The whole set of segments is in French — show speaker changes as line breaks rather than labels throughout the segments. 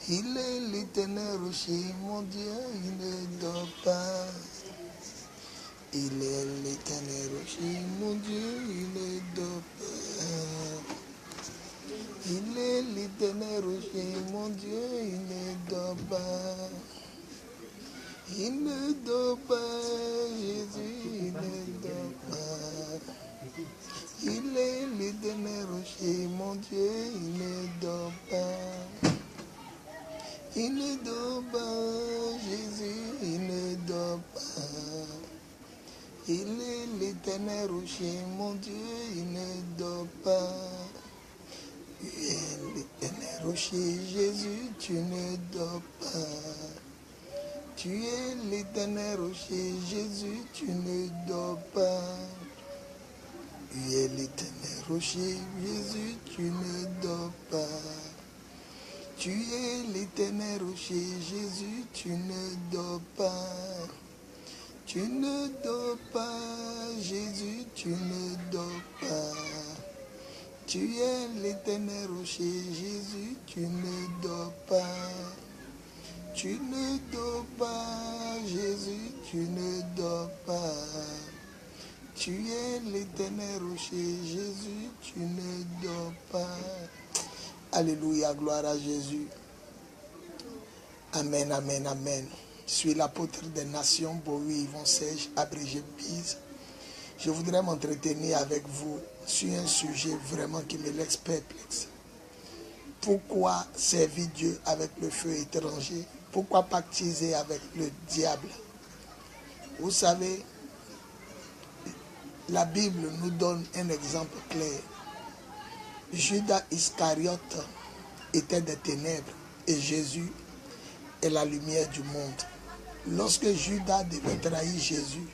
Il est l'éternel rocher, mon Dieu, il ne dort pas. Il est l'éternel rocher, mon Dieu, il ne dort pas. Il est l'éternel rocher, mon Dieu, il ne dort pas. Il ne dort pas, Jésus, il ne dort pas. Il est l'éternel rocher, mon Dieu, il ne dort pas. Il ne dort pas, Jésus, il ne dort pas. Il est l'éternel rocher, mon Dieu, il ne dort pas. Tu es l'éternel rocher, Jésus, tu ne dors pas. Tu es l'éternel rocher, Jésus, tu ne dors pas. Tu es l'éternel rocher, Jésus, tu ne dors pas. Tu es l'éternel rocher, Jésus, tu ne dors pas. Tu ne dors pas, Jésus, tu ne dors pas. Tu es l'éternel rocher, Jésus, tu ne dors pas. Tu ne dors pas, Jésus, tu ne dors pas. Tu es l'éternel rocher, Jésus, tu ne dors pas. Alléluia, gloire à Jésus. Amen, amen, amen. Je suis l'apôtre des nations, Bowie Yvon Serge, abrégé Bise. Je voudrais m'entretenir avec vous sur un sujet vraiment qui me laisse perplexe. Pourquoi servir Dieu avec le feu étranger? Pourquoi pactiser avec le diable? Vous savez, la Bible nous donne un exemple clair. Judas Iscariote était des ténèbres et Jésus est la lumière du monde. Lorsque Judas devait trahir Jésus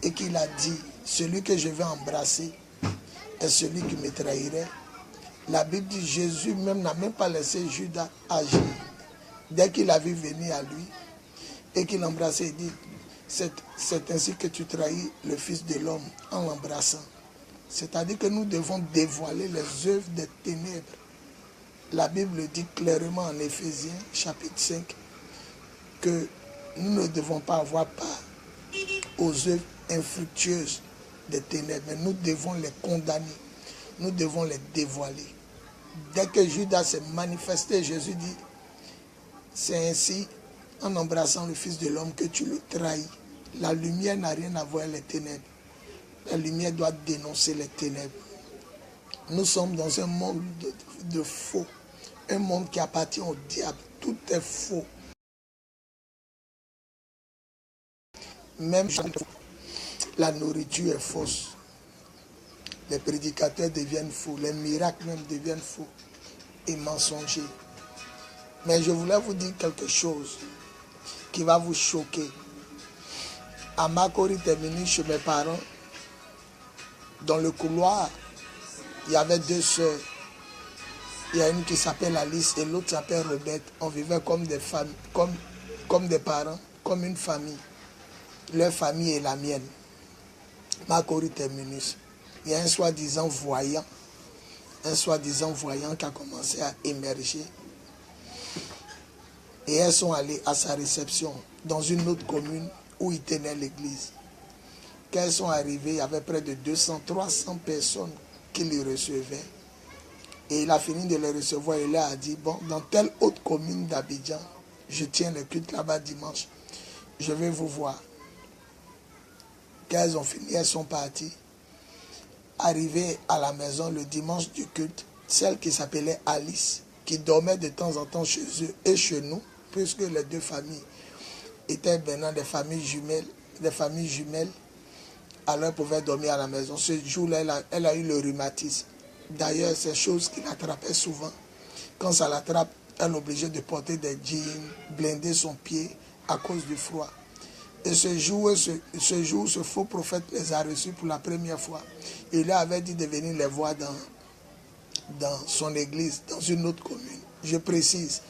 et qu'il a dit, celui que je vais embrasser est celui qui me trahirait, la Bible dit Jésus même n'a même pas laissé Judas agir. Dès qu'il a vu venir à lui et qu'il l'embrassait, il dit, c'est ainsi que tu trahis le Fils de l'homme en l'embrassant. C'est-à-dire que nous devons dévoiler les œuvres des ténèbres. La Bible dit clairement en Éphésiens chapitre 5 que nous ne devons pas avoir part aux œuvres infructueuses des ténèbres, mais nous devons les condamner, nous devons les dévoiler. Dès que Judas s'est manifesté, Jésus dit, c'est ainsi, en embrassant le Fils de l'homme, que tu le trahis. La lumière n'a rien à voir avec les ténèbres. La lumière doit dénoncer les ténèbres. Nous sommes dans un monde de faux, un monde qui appartient au diable. Tout est faux. Même la nourriture est fausse. Les prédicateurs deviennent faux, les miracles même deviennent faux et mensongers. Mais je voulais vous dire quelque chose qui va vous choquer. À Makori terminé chez mes parents, dans le couloir, il y avait deux sœurs. Il y a une qui s'appelle Alice et l'autre s'appelle Rebecca. On vivait comme des familles, comme des parents, comme une famille. Leur famille est la mienne. Makori terminus. Il y a un soi-disant voyant qui a commencé à émerger. Et elles sont allées à sa réception dans une autre commune où il tenait l'église. Quand elles sont arrivées, il y avait près de 200, 300 personnes qui les recevaient. Et il a fini de les recevoir et leur a dit, bon, dans telle autre commune d'Abidjan, je tiens le culte là-bas dimanche. Je vais vous voir. Quand elles ont fini, elles sont parties. Arrivées à la maison le dimanche du culte, celle qui s'appelait Alice, qui dormait de temps en temps chez eux et chez nous, puisque les deux familles étaient maintenant des familles jumelles, alors elle pouvait dormir à la maison. Ce jour-là, elle a eu le rhumatisme. D'ailleurs, c'est chose qui l'attrapait souvent. Quand ça l'attrape, elle est obligée de porter des jeans, blinder son pied à cause du froid. Et ce jour, ce faux prophète les a reçus pour la première fois. Il leur avait dit de venir les voir dans son église, dans une autre commune. Je précise,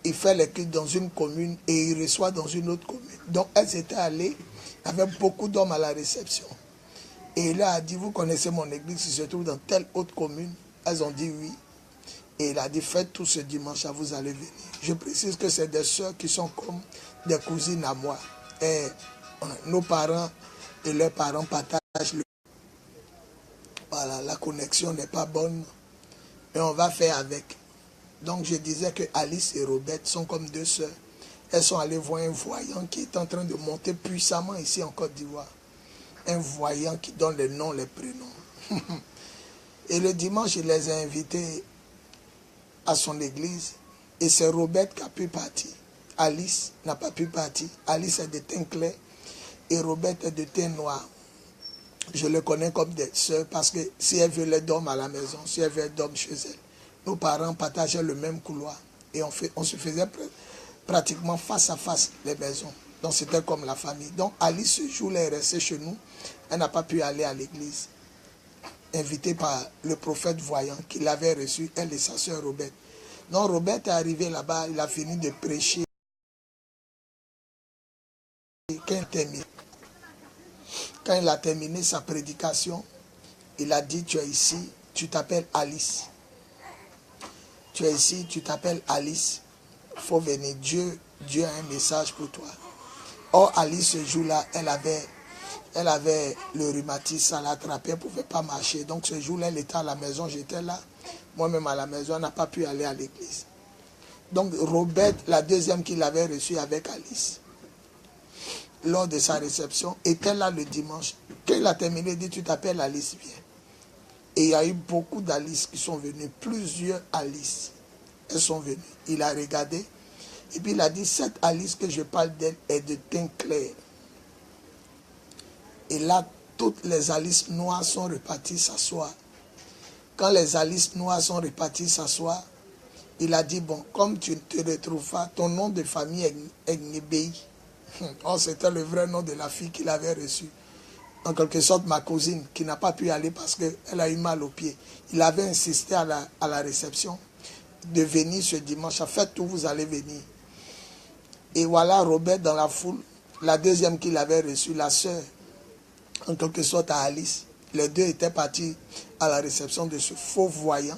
il fait les cultes dans une commune et il reçoit dans une autre commune. Donc elles étaient allées, il y avait beaucoup d'hommes à la réception. Et il leur a dit, vous connaissez mon église qui se trouve dans telle autre commune? Elles ont dit oui. Et il a dit, faites tout ce dimanche, vous allez venir. Je précise que c'est des soeurs qui sont comme des cousines à moi. Et nos parents et leurs parents partagent le... Voilà, la connexion n'est pas bonne. Mais on va faire avec. Donc je disais que Alice et Robert sont comme deux sœurs. Elles sont allées voir un voyant qui est en train de monter puissamment ici en Côte d'Ivoire. Un voyant qui donne les noms, les prénoms. Et le dimanche, il les a invités à son église. Et c'est Robert qui a pu partir. Alice n'a pas pu partir. Alice est de teint clair et Robert est de teint noir. Je le connais comme des sœurs parce que si elle veut, elle dorme à la maison. Si elle veut, elle dorme chez elle. Nos parents partageaient le même couloir et on se faisait pratiquement face à face les maisons. Donc c'était comme la famille. Donc Alice, ce jour-là, est restée chez nous. Elle n'a pas pu aller à l'église. Invitée par le prophète voyant qui l'avait reçu, elle et sa sœur Robert. Donc Robert est arrivé là-bas, il a fini de prêcher. Quand il a terminé sa prédication, il a dit, tu es ici, tu t'appelles Alice. Tu es ici, tu t'appelles Alice. Il faut venir. Dieu a un message pour toi. Or, Alice, ce jour-là, elle avait le rhumatisme, ça l'attrapait, elle ne pouvait pas marcher. Donc, ce jour-là, elle était à la maison, j'étais là. Moi-même à la maison, elle n'a pas pu aller à l'église. Donc, Robert, la deuxième qu'il avait reçue avec Alice, lors de sa réception, était là le dimanche. Quand il a terminé, il dit, tu t'appelles Alice, viens. Et il y a eu beaucoup d'Alice qui sont venues, plusieurs Alice. Elles sont venues. Il a regardé, et puis il a dit, cette Alice que je parle d'elle est de teint clair. Et là, toutes les Alice noires sont reparties s'asseoir. Quand les Alice noires sont reparties s'asseoir, il a dit, bon, comme tu ne te retrouves pas, ton nom de famille est Ngébéi. Or, c'était le vrai nom de la fille qu'il avait reçue. En quelque sorte, ma cousine, qui n'a pas pu aller parce qu'elle a eu mal au pied. Il avait insisté à la réception de venir ce dimanche. Faites tout, vous allez venir. Et voilà Robert dans la foule, la deuxième qu'il avait reçue, la sœur, en quelque sorte à Alice. Les deux étaient partis à la réception de ce faux voyant.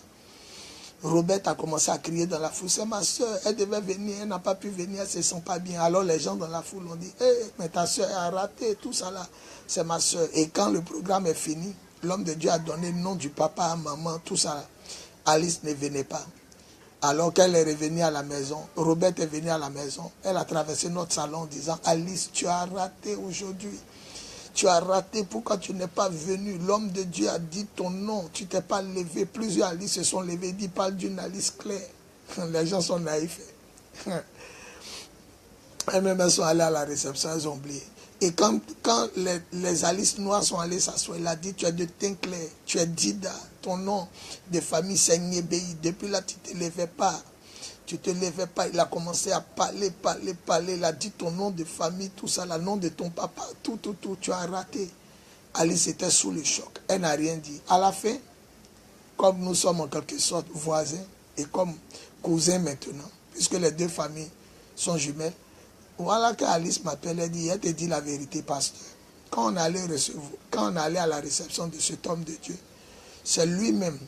Robert a commencé à crier dans la foule, c'est ma soeur, elle devait venir, elle n'a pas pu venir, elle ne se sent pas bien. Alors les gens dans la foule ont dit, mais ta soeur a raté, tout ça là, c'est ma soeur. Et quand le programme est fini, l'homme de Dieu a donné le nom du papa à maman, tout ça là. Alice ne venait pas. Alors qu'elle est revenue à la maison, Robert est venu à la maison, elle a traversé notre salon en disant, Alice, tu as raté aujourd'hui. Tu as raté, pourquoi tu n'es pas venu? L'homme de Dieu a dit ton nom, tu t'es pas levé. Plusieurs Alice se sont levés, il dit, parle d'une Alice claire. Les gens sont naïfs. Elles-mêmes, elles sont allées à la réception, elles ont oublié. Et quand les Alice noires sont allées s'asseoir, il a dit, tu es de teint clair, tu es Dida, ton nom de famille c'est Ngébéi. Depuis là, tu ne te levais pas. Tu ne te levais pas, il a commencé à parler, il a dit ton nom de famille, tout ça, le nom de ton papa, tout, tu as raté. Alice était sous le choc, elle n'a rien dit. À la fin, comme nous sommes en quelque sorte voisins et comme cousins maintenant, puisque les deux familles sont jumelles, voilà qu'Alice m'appelle, elle te dit la vérité, pasteur. Quand on allait à la réception de cet homme de Dieu, c'est lui-même,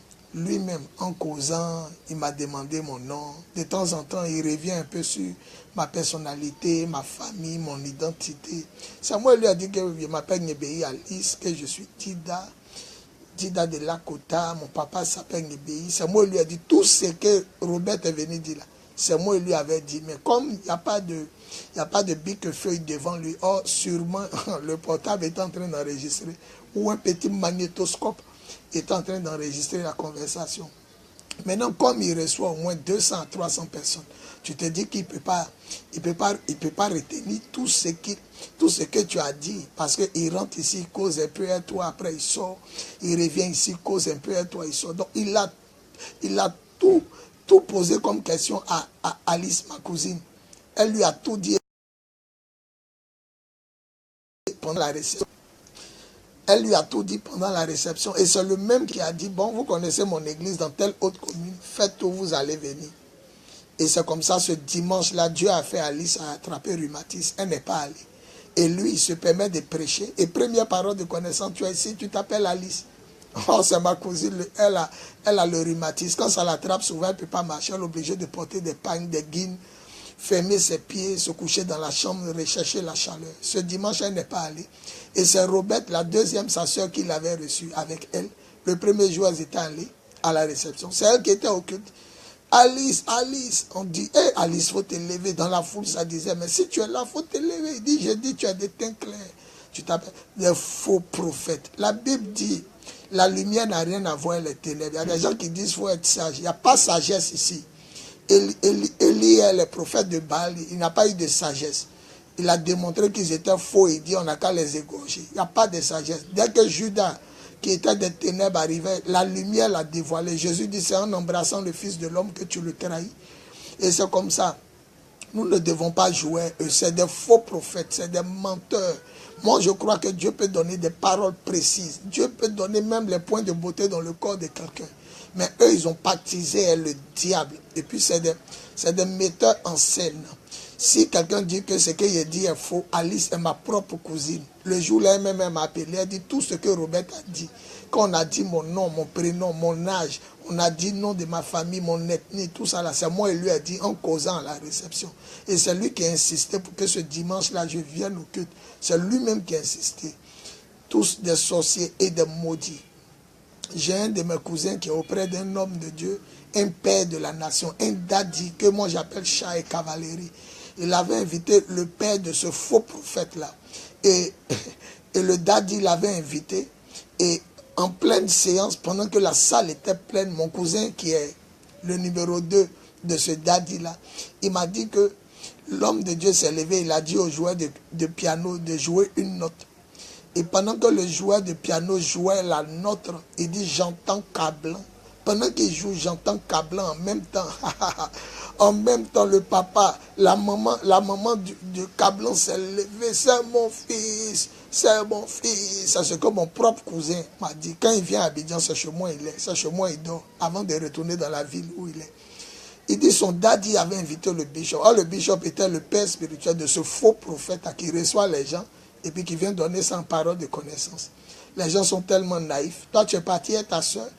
en causant, il m'a demandé mon nom. De temps en temps, il revient un peu sur ma personnalité, ma famille, mon identité. C'est moi qui lui a dit que je m'appelle Ngébéi Alice, que je suis Dida de Lakota, mon papa s'appelle Ngébéi. C'est moi qui lui a dit tout ce que Robert est venu dire là. C'est moi qui lui avais dit. Mais comme il n'y a pas de bic-feuille devant lui, or sûrement le portable est en train d'enregistrer, ou un petit magnétoscope est en train d'enregistrer la conversation. Maintenant, comme il reçoit au moins 200 à 300 personnes, tu te dis qu'il ne peut pas retenir tout ce que tu as dit. Parce qu'il rentre ici, il cause un peu à toi, après il sort. Il revient ici, il cause un peu à toi, il sort. Donc, il a tout posé comme question à Alice, ma cousine. Elle lui a tout dit pendant la réception. Elle lui a tout dit pendant la réception. Et c'est le même qui a dit, bon, vous connaissez mon église dans telle autre commune, faites tout, vous allez venir. Et c'est comme ça, ce dimanche-là, Dieu a fait Alice à attraper rhumatisme. Elle n'est pas allée. Et lui, il se permet de prêcher. Et première parole de connaissance, tu es ici, tu t'appelles Alice. Oh, c'est ma cousine, elle a le rhumatisme. Quand ça l'attrape, souvent, elle ne peut pas marcher. Elle est obligée de porter des pagnes, des guines, fermer ses pieds, se coucher dans la chambre, rechercher la chaleur. Ce dimanche, elle n'est pas allée. Et c'est Robert, la deuxième, sa soeur, qui l'avait reçue avec elle. Le premier jour, elles étaient allées à la réception. C'est elle qui était au culte. Alice, Alice, on dit, hé Alice, il faut te lever. Dans la foule, ça disait, mais si tu es là, il faut te lever. Il dit, je dis, tu as des teints clairs. Tu t'appelles des faux prophètes. La Bible dit, la lumière n'a rien à voir avec les ténèbres. Il y a des gens qui disent qu'il faut être sage. Il n'y a pas de sagesse ici. Élie est le prophète de Baal, il n'a pas eu de sagesse. Il a démontré qu'ils étaient faux. Il dit, on n'a qu'à les égorger. Il n'y a pas de sagesse. Dès que Judas, qui était des ténèbres, arrivait, la lumière l'a dévoilé. Jésus dit, c'est en embrassant le Fils de l'homme que tu le trahis. Et c'est comme ça. Nous ne devons pas jouer. C'est des faux prophètes, c'est des menteurs. Moi, je crois que Dieu peut donner des paroles précises. Dieu peut donner même les points de beauté dans le corps de quelqu'un. Mais eux, ils ont baptisé le diable. Et puis, c'est des metteurs en scène. Si quelqu'un dit que ce qu'il dit est faux, Alice est ma propre cousine. Le jour-là, elle m'a appelé. Elle dit tout ce que Robert a dit. Quand on a dit mon nom, mon prénom, mon âge, on a dit le nom de ma famille, mon ethnie, tout ça là, c'est moi et lui a dit en causant à la réception. Et c'est lui qui a insisté pour que ce dimanche-là, je vienne au culte. C'est lui-même qui a insisté. Tous des sorciers et des maudits. J'ai un de mes cousins qui est auprès d'un homme de Dieu, un père de la nation, un daddy que moi j'appelle chat et cavalerie. Il avait invité le père de ce faux prophète-là. Et le daddy l'avait invité. Et en pleine séance, pendant que la salle était pleine, mon cousin qui est le numéro 2 de ce daddy-là, il m'a dit que l'homme de Dieu s'est levé, il a dit au joueur de piano de jouer une note. Et pendant que le joueur de piano jouait la note, il dit j'entends Cablan. Pendant qu'il joue, j'entends Cablan en même temps. En même temps, le papa, la maman du Cablan s'est levée. C'est mon fils, c'est mon fils. C'est ce que mon propre cousin m'a dit. Quand il vient à Abidjan, c'est chez moi il est. C'est chez moi il dort avant de retourner dans la ville où il est. Il dit son daddy avait invité le bishop. Or, le bishop était le père spirituel de ce faux prophète qui reçoit les gens et puis qui vient donner sans parole de connaissance. Les gens sont tellement naïfs. Toi, tu es parti avec ta soeur.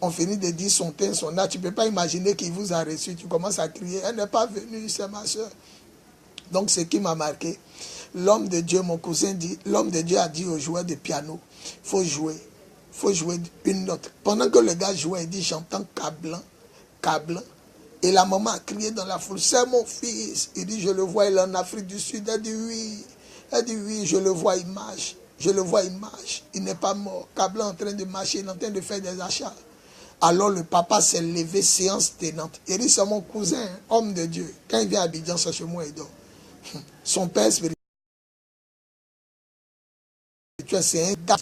On finit de dire son teint, son âge. Tu ne peux pas imaginer qu'il vous a reçu. Tu commences à crier. Elle n'est pas venue, c'est ma soeur. Donc, ce qui m'a marqué, l'homme de Dieu, mon cousin dit, l'homme de Dieu a dit au joueur de piano, il faut jouer une note. Pendant que le gars jouait, il dit, j'entends Cablan, Cablan. Et la maman a crié dans la foule, c'est mon fils. Il dit, je le vois, il est en Afrique du Sud. Elle dit, oui. Elle dit, oui, je le vois, il marche. Je le vois, il marche. Il n'est pas mort. Cablan est en train de marcher, il est en train de faire des achats. Alors le papa s'est levé, séance tenante. Il dit, c'est mon cousin, homme de Dieu. Quand il vient à Abidjan, c'est chez moi, il dort. Son père spirituel, c'est un gars.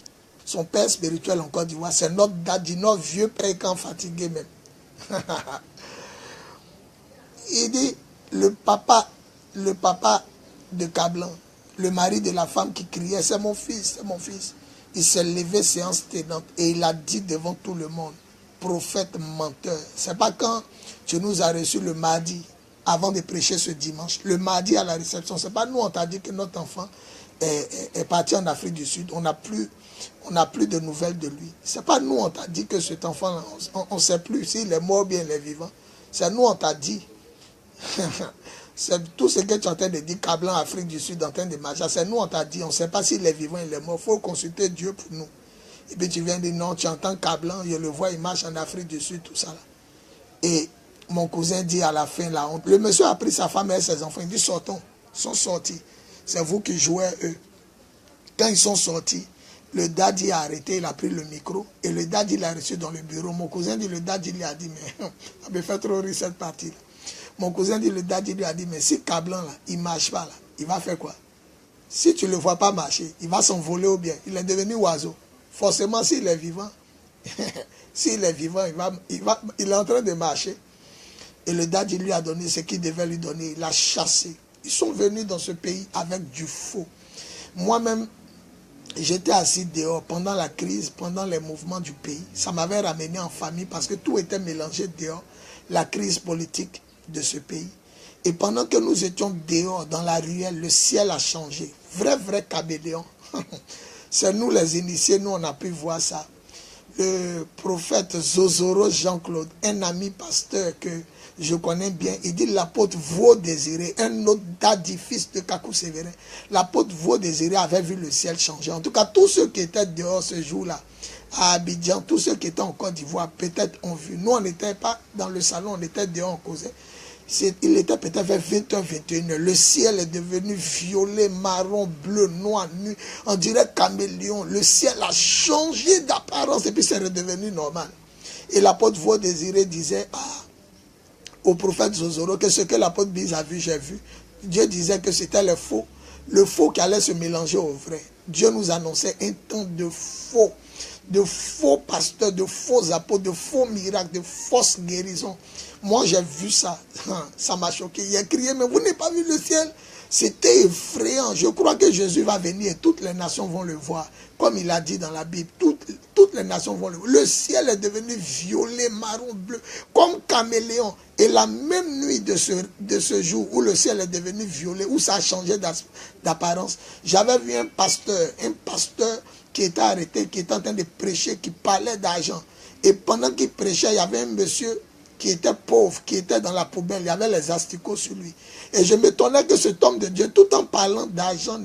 Son père spirituel en Côte d'Ivoire, c'est notre daddy, notre vieux père quand fatigué même. Il dit, le papa de Cablan, le mari de la femme qui criait, c'est mon fils, c'est mon fils. Il s'est levé, séance tenante, et il a dit devant tout le monde, prophète menteur. C'est pas quand tu nous as reçus le mardi, avant de prêcher ce dimanche, le mardi à la réception, c'est pas nous, on t'a dit que notre enfant est parti en Afrique du Sud, on n'a plus de nouvelles de lui. C'est pas nous, on t'a dit que cet enfant, on ne sait plus s'il est mort ou bien il est vivant. C'est nous, on t'a dit. C'est tout ce que tu es en train de dire, Cablan, Afrique du Sud, en train de marcher. C'est nous, on t'a dit, on ne sait pas s'il est vivant, il est mort. Il faut consulter Dieu pour nous. Et puis tu viens dire, non, tu entends Cablan, je le vois, il marche en Afrique du Sud, tout ça. Là. Et mon cousin dit à la fin, la honte. Le monsieur a pris sa femme et ses enfants, il dit, sortons. Ils sont sortis. C'est vous qui jouez eux. Quand ils sont sortis, le daddy a arrêté, il a pris le micro. Et le daddy l'a reçu dans le bureau. Mon cousin dit, le daddy lui a dit, mais ça me fait trop rire cette partie-là. Mon cousin dit, le daddy lui a dit, mais si Cablan, là, il ne marche pas, là, il va faire quoi? Si tu ne le vois pas marcher, il va s'envoler ou bien. Il est devenu oiseau. Forcément, s'il est vivant, s'il est vivant, il est en train de marcher. Et le daddy lui a donné ce qu'il devait lui donner. Il l'a chassé. Ils sont venus dans ce pays avec du faux. Moi-même, j'étais assis dehors pendant la crise, pendant les mouvements du pays. Ça m'avait ramené en famille parce que tout était mélangé dehors. La crise politique de ce pays. Et pendant que nous étions dehors dans la ruelle, le ciel a changé. Vrai caméléon. C'est nous les initiés, nous on a pu voir ça. le prophète Zozoro Jean-Claude, un ami pasteur que je connais bien, il dit l'apôtre Vaudésiré, un autre daddy fils de Kakou Sévérin. L'apôtre Vaudésiré avait vu le ciel changer. En tout cas, tous ceux qui étaient dehors ce jour-là, à Abidjan, tous ceux qui étaient en Côte d'Ivoire, peut-être ont vu. Nous, on n'était pas dans le salon, on était dehors, on causait. Il était peut-être vers 20h, 21h. Le ciel est devenu violet, marron, bleu, noir, nu. On dirait caméléon. Le ciel a changé d'apparence et puis c'est redevenu normal. Et l'apôtre Vaudésiré disait au prophète Zozoro que ce que l'apôtre Biz a vu, j'ai vu. Dieu disait que c'était le faux qui allait se mélanger au vrai. Dieu nous annonçait un temps de faux pasteurs, de faux apôtres, de faux miracles, de fausses guérisons. Moi, j'ai vu ça. Ça m'a choqué. Il a crié, mais vous n'avez pas vu le ciel? C'était effrayant. Je crois que Jésus va venir et toutes les nations vont le voir. Comme il a dit dans la Bible, toutes les nations vont le voir. Le ciel est devenu violet, marron, bleu, comme caméléon. Et la même nuit de ce jour où le ciel est devenu violet, où ça a changé d'apparence, j'avais vu un pasteur qui était arrêté, qui était en train de prêcher, qui parlait d'argent. Et pendant qu'il prêchait, il y avait un monsieur qui était pauvre, qui était dans la poubelle, il y avait les asticots sur lui. Et je m'étonnais que cet homme de Dieu, tout en parlant d'argent,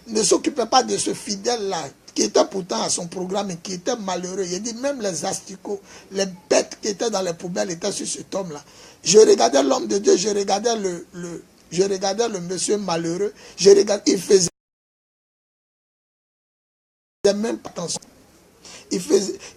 ne s'occupait pas de ce fidèle-là, qui était pourtant à son programme et qui était malheureux. Il dit, même les asticots, les bêtes qui étaient dans les poubelles étaient sur cet homme-là. Je regardais l'homme de Dieu, je regardais le monsieur malheureux, il faisait même pas attention.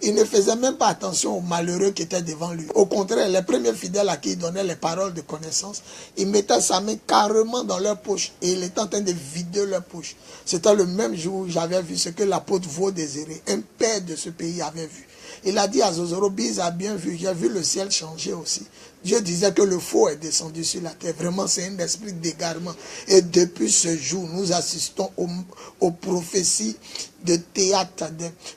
Il ne faisait même pas attention aux malheureux qui étaient devant lui. Au contraire, les premiers fidèles à qui il donnait les paroles de connaissance, il mettait sa main carrément dans leur poche et il était en train de vider leur poche. C'était le même jour où j'avais vu ce que l'apôtre Vaudésiré, un père de ce pays, avait vu. Il a dit à Zozoro, Biz a bien vu, j'ai vu le ciel changer aussi. Dieu disait que le faux est descendu sur la terre. Vraiment, c'est un esprit d'égarement. Et depuis ce jour, nous assistons aux prophéties de théâtre.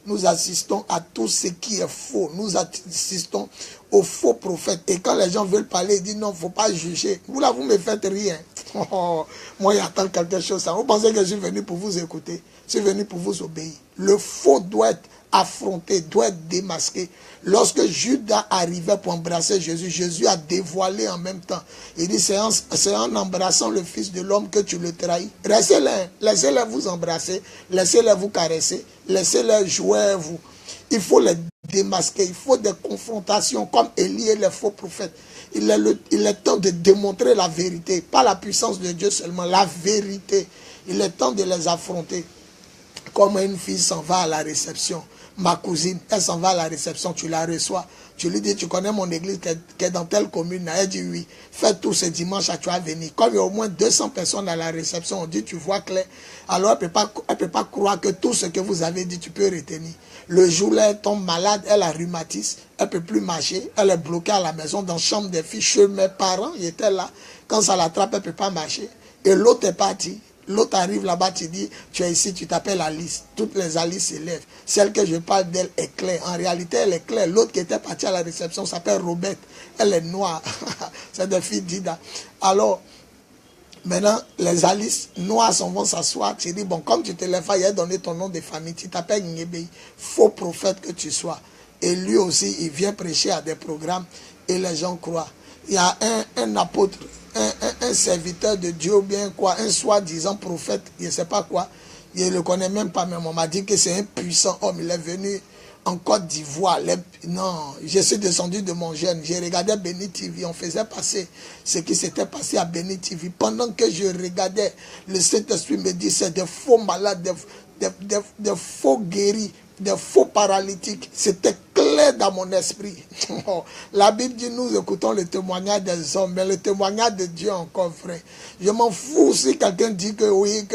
Nous assistons à tout ce qui est faux. Nous assistons aux faux prophètes. Et quand les gens veulent parler, ils disent non, il ne faut pas juger. Vous là, vous ne me faites rien. Moi, j'attends quelque chose. Vous pensez que je suis venu pour vous écouter? Je suis venu pour vous obéir. Le faux doit être affronté, doit être démasqué. Lorsque Judas arrivait pour embrasser Jésus, Jésus a dévoilé en même temps. Il dit, c'est en embrassant le Fils de l'homme que tu le trahis. Restez-les, laissez-les vous embrasser, laissez-les vous caresser, laissez-les jouer à vous. Il faut les démasquer, il faut des confrontations comme Élie et les faux prophètes. Il est temps de démontrer la vérité, pas la puissance de Dieu seulement, la vérité. Il est temps de les affronter. Comme une fille s'en va à la réception. Ma cousine, elle s'en va à la réception, tu la reçois. Tu lui dis, tu connais mon église qui est dans telle commune. Elle dit oui. Fais tout ce dimanche, tu vas venir. Comme il y a au moins 200 personnes à la réception, on dit, tu vois clair. Alors elle ne peut pas croire que tout ce que vous avez dit, tu peux retenir. Le jour-là, elle tombe malade, elle a rhumatisme, elle ne peut plus marcher. Elle est bloquée à la maison, dans la chambre des filles. Chez mes parents, ils étaient là. Quand ça l'attrape, elle ne peut pas marcher. Et l'autre est parti. L'autre arrive là-bas, tu dis, tu es ici, tu t'appelles Alice. Toutes les Alice s'élèvent. Celle que je parle d'elle est claire. En réalité, elle est claire. L'autre qui était partie à la réception s'appelle Robert. Elle est noire. C'est des filles d'Ida. Alors, maintenant, les Alice noires vont s'asseoir. Tu dis, bon, comme tu te lèves, il a donné ton nom de famille. Tu t'appelles Ngébé. Faux prophète que tu sois. Et lui aussi, il vient prêcher à des programmes et les gens croient. Il y a un apôtre, un serviteur de Dieu ou bien quoi, un soi-disant prophète, je ne sais pas quoi, je ne le connais même pas, mais on m'a dit que c'est un puissant homme, il est venu en Côte d'Ivoire. Non, je suis descendu de mon jeune, j'ai regardé Béni TV, on faisait passer ce qui s'était passé à Béni TV. Pendant que je regardais, le Saint-Esprit me dit, c'est des faux malades, des faux guéris, des faux paralytiques. C'était clair dans mon esprit. La Bible dit, nous écoutons le témoignage des hommes, mais le témoignage de Dieu est encore vrai. Je m'en fous si quelqu'un dit que oui,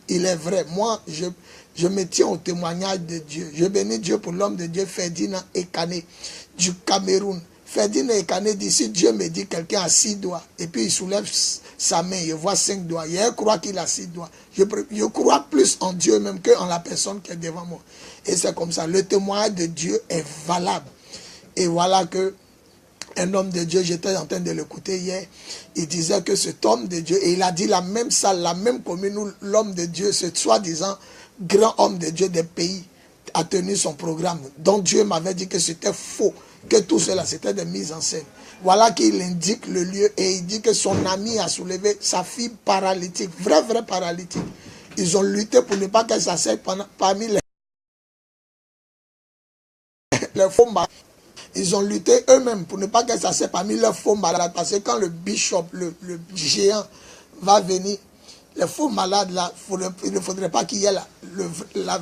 il est vrai. Moi, je me tiens au témoignage de Dieu. Je bénis Dieu pour l'homme de Dieu, Ferdinand Ekane, du Cameroun. Ferdinand Ekane dit, si Dieu me dit quelqu'un a 6 doigts, et puis il soulève sa main, je vois 5 doigts, il croit qu'il a 6 doigts. Je crois plus en Dieu même qu'en la personne qui est devant moi. Et c'est comme ça. Le témoignage de Dieu est valable. Et voilà que un homme de Dieu, j'étais en train de l'écouter hier, il disait que cet homme de Dieu, et il a dit la même salle, la même commune où l'homme de Dieu, ce soi-disant grand homme de Dieu des pays, a tenu son programme, dont Dieu m'avait dit que c'était faux, que tout cela, c'était des mises en scène. Voilà qu'il indique le lieu et il dit que son ami a soulevé sa fille paralytique, vrai paralytique. Ils ont lutté pour ne pas qu'elle s'asseye parmi les faux malades. Ils ont lutté eux-mêmes pour ne pas qu'elle s'asseye parmi les faux malades. Parce que quand le bishop, le géant, va venir, les faux malades, là, il ne faudrait pas qu'il y ait la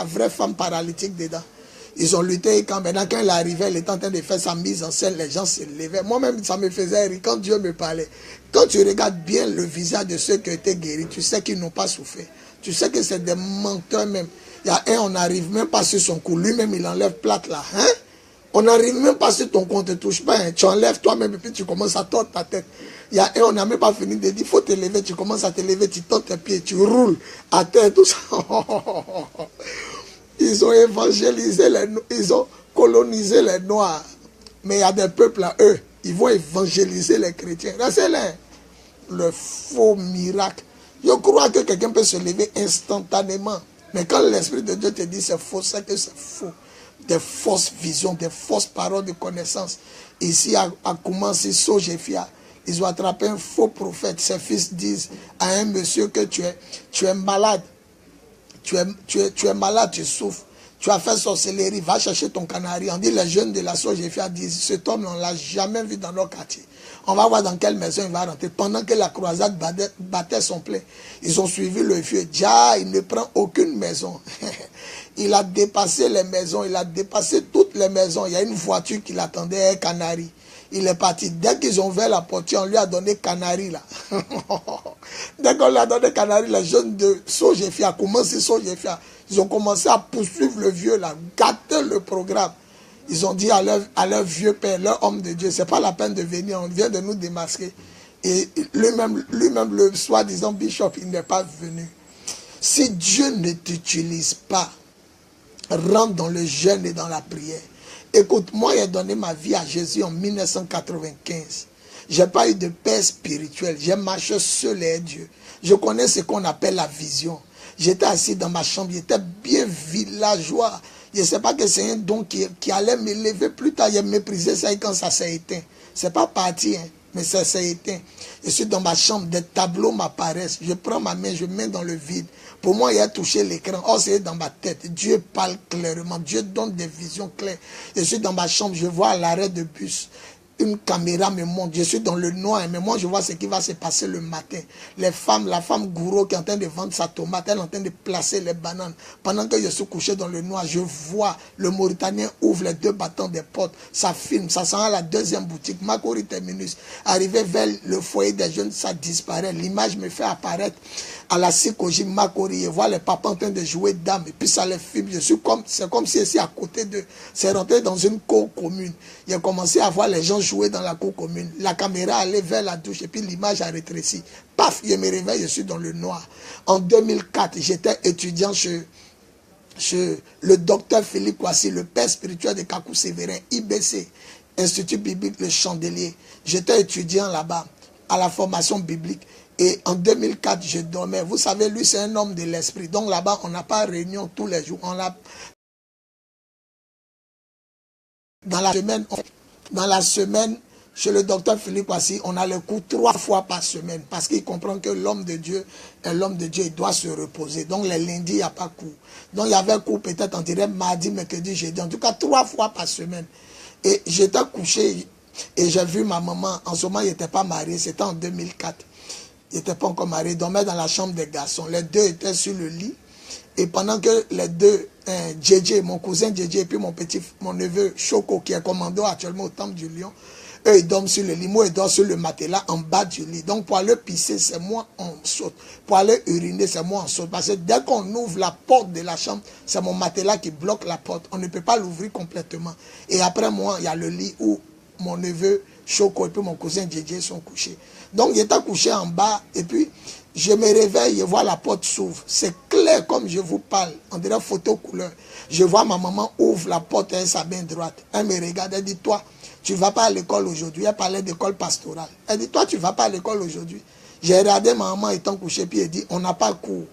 vraie femme paralytique dedans. Ils ont lutté et maintenant quand elle arrivait, elle était en train de faire sa mise en scène, les gens se levaient. Moi-même, ça me faisait rire quand Dieu me parlait. Quand tu regardes bien le visage de ceux qui ont été guéris, tu sais qu'ils n'ont pas souffert. Tu sais que c'est des menteurs même. Il y a un, on n'arrive même pas sur son cou. Lui-même, il enlève plate là. Hein? On n'arrive même pas sur ton cou, on ne te touche pas. Hein? Tu enlèves toi-même et puis tu commences à tordre ta tête. Il y a un, on n'a même pas fini de dire, il faut te lever. Tu commences à te lever, tu tends tes pieds, tu roules à terre, tout ça. Ils ont évangélisé ils ont colonisé les Noirs. Mais il y a des peuples à eux, ils vont évangéliser les chrétiens. Restez-là. Le faux miracle. Je crois que quelqu'un peut se lever instantanément. Mais quand l'Esprit de Dieu te dit c'est faux, c'est que c'est faux. Des fausses visions, des fausses paroles de connaissance. Ici, à Koumansi, Sojefia, ils ont attrapé un faux prophète. Ses fils disent à un monsieur que tu es malade. Tu es malade, tu souffres. Tu as fait sorcellerie, va chercher ton canari. On dit les jeunes de la Sojefia disent, cet homme, on ne l'a jamais vu dans nos quartiers. On va voir dans quelle maison il va rentrer. Pendant que la croisade battait son plein, ils ont suivi le vieux. Dia, il ne prend aucune maison. Il a dépassé les maisons, il a dépassé toutes les maisons. Il y a une voiture qui l'attendait, un canari. Il est parti. Dès qu'ils ont ouvert la portière, on lui a donné canari là. Dès qu'on lui a donné canari, les jeunes de Sojefia, comment c'est Sojefia? Ils ont commencé à poursuivre le vieux là, gâter le programme. Ils ont dit à leur vieux père, leur homme de Dieu, c'est pas la peine de venir, on vient de nous démasquer. Et lui-même, le soi-disant bishop, il n'est pas venu. Si Dieu ne t'utilise pas, rentre dans le jeûne et dans la prière. Écoute, moi, j'ai donné ma vie à Jésus en 1995. Je n'ai pas eu de paix spirituelle. J'ai marché seul et Dieu. Je connais ce qu'on appelle la vision. J'étais assis dans ma chambre, j'étais bien villageois. Je ne sais pas que c'est un don qui allait me lever plus tard. J'ai méprisé ça et quand ça s'est éteint. Ce n'est pas parti, hein, mais ça s'est éteint. Je suis dans ma chambre, des tableaux m'apparaissent. Je prends ma main, je mets dans le vide. Pour moi, il a touché l'écran. Oh, c'est dans ma tête. Dieu parle clairement. Dieu donne des visions claires. Je suis dans ma chambre, je vois à l'arrêt de bus. Une caméra me montre, je suis dans le noir, mais moi je vois ce qui va se passer le matin. La femme gourou qui est en train de vendre sa tomate, elle est en train de placer les bananes. Pendant que je suis couché dans le noir, je vois le Mauritanien ouvre les deux battants des portes, ça filme, ça s'en va à la deuxième boutique, Makori terminus. Arrivé vers le foyer des jeunes, ça disparaît. L'image me fait apparaître à la Sikoji Makori, je vois les papas en train de jouer dame, et puis ça les filme. C'est comme si ici à côté d'eux, c'est rentré dans une cour commune. J'ai commencé à voir les gens jouer dans la cour commune. La caméra allait vers la douche et puis l'image a rétréci. Paf, je me réveille, je suis dans le noir. En 2004, j'étais étudiant chez le docteur Philippe Kwasi, le père spirituel de Kakou Sévérin, IBC, Institut biblique Le Chandelier. J'étais étudiant là-bas, à la formation biblique. Et en 2004, je dormais. Vous savez, lui, c'est un homme de l'esprit. Donc là-bas, on n'a pas réunion tous les jours. Dans la semaine, chez le docteur Philippe Kwasi, on a le cours 3 fois par semaine. Parce qu'il comprend que l'homme de Dieu est l'homme de Dieu, il doit se reposer. Donc les lundis, il n'y a pas cours. Donc il y avait cours peut-être, on dirait mardi, mercredi, jeudi. En tout cas, 3 fois par semaine. Et j'étais couché et j'ai vu ma maman. En ce moment, il n'était pas marié, c'était en 2004. Il n'était pas encore marié, il dormait dans la chambre des garçons. Les deux étaient sur le lit. Et pendant que les deux, JJ, mon cousin JJ et puis mon neveu Choco, qui est commandant actuellement au Temple du Lion, eux, ils dorment sur le lit. Moi, ils dorment sur le matelas en bas du lit. Donc, pour aller pisser, c'est moi, on saute. Pour aller uriner, c'est moi, on saute. Parce que dès qu'on ouvre la porte de la chambre, c'est mon matelas qui bloque la porte. On ne peut pas l'ouvrir complètement. Et après moi, il y a le lit où mon neveu Choco et puis mon cousin JJ sont couchés. Donc, j'étais couché en bas et puis je me réveille, je vois la porte s'ouvre. C'est clair comme je vous parle. On dirait photo couleur. Je vois ma maman ouvre la porte avec sa main droite. Elle me regarde, elle dit, toi, tu ne vas pas à l'école aujourd'hui. Elle parlait d'école pastorale. Elle dit, toi, tu ne vas pas à l'école aujourd'hui. J'ai regardé ma maman étant couchée, puis elle dit, on n'a pas cours.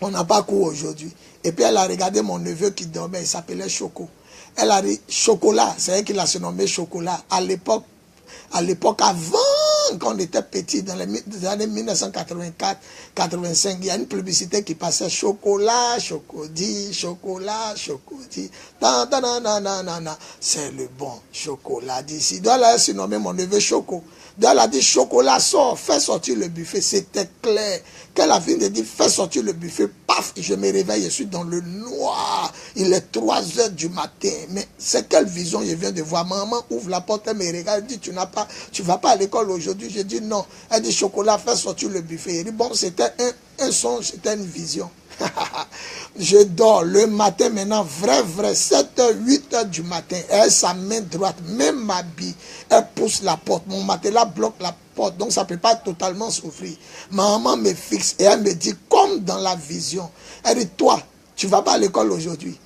On n'a pas cours aujourd'hui. Et puis elle a regardé mon neveu qui dormait, il s'appelait Choco. Elle a dit, Chocolat, c'est elle qui l'a surnommé Chocolat. À l'époque avant, quand on était petit, dans les années 1984-85, il y a une publicité qui passait chocolat, chocodi, chocolat, chocodi. C'est le bon chocolat d'ici. Donc elle a surnommé mon neveu Choco. Donc elle a dit, chocolat, sort, fais sortir le buffet. C'était clair. Quand la fille me dit, fais sortir le buffet, paf, je me réveille, je suis dans le noir. Il est 3 heures du matin. Mais c'est quelle vision je viens de voir? Maman ouvre la porte, elle me regarde, elle dit, tu vas pas à l'école aujourd'hui? Je dis non. Elle dit, chocolat, fais sortir le buffet. Elle dit, bon, c'était un songe, c'était une vision. Je dors le matin maintenant, vrai, 7h, 8h du matin. Elle, sa main droite, même m'habille, elle pousse la porte. Mon matelas bloque la porte, donc ça ne peut pas totalement s'ouvrir. Maman me fixe et elle me dit, comme dans la vision, elle dit, toi, tu ne vas pas à l'école aujourd'hui?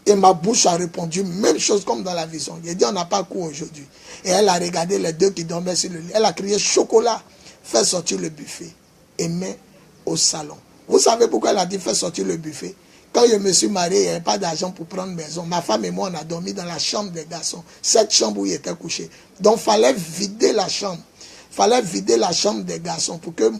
Et ma bouche a répondu, même chose comme dans la vision. J'ai dit, on n'a pas cours aujourd'hui. Et elle a regardé les deux qui dormaient sur le lit. Elle a crié, chocolat, fais sortir le buffet et mets au salon. Vous savez pourquoi elle a dit, fais sortir le buffet? Quand je me suis marié, il n'y avait pas d'argent pour prendre maison. Ma femme et moi, on a dormi dans la chambre des garçons. Cette chambre où il était couché. Donc, il fallait vider la chambre. Il fallait vider la chambre des garçons pour que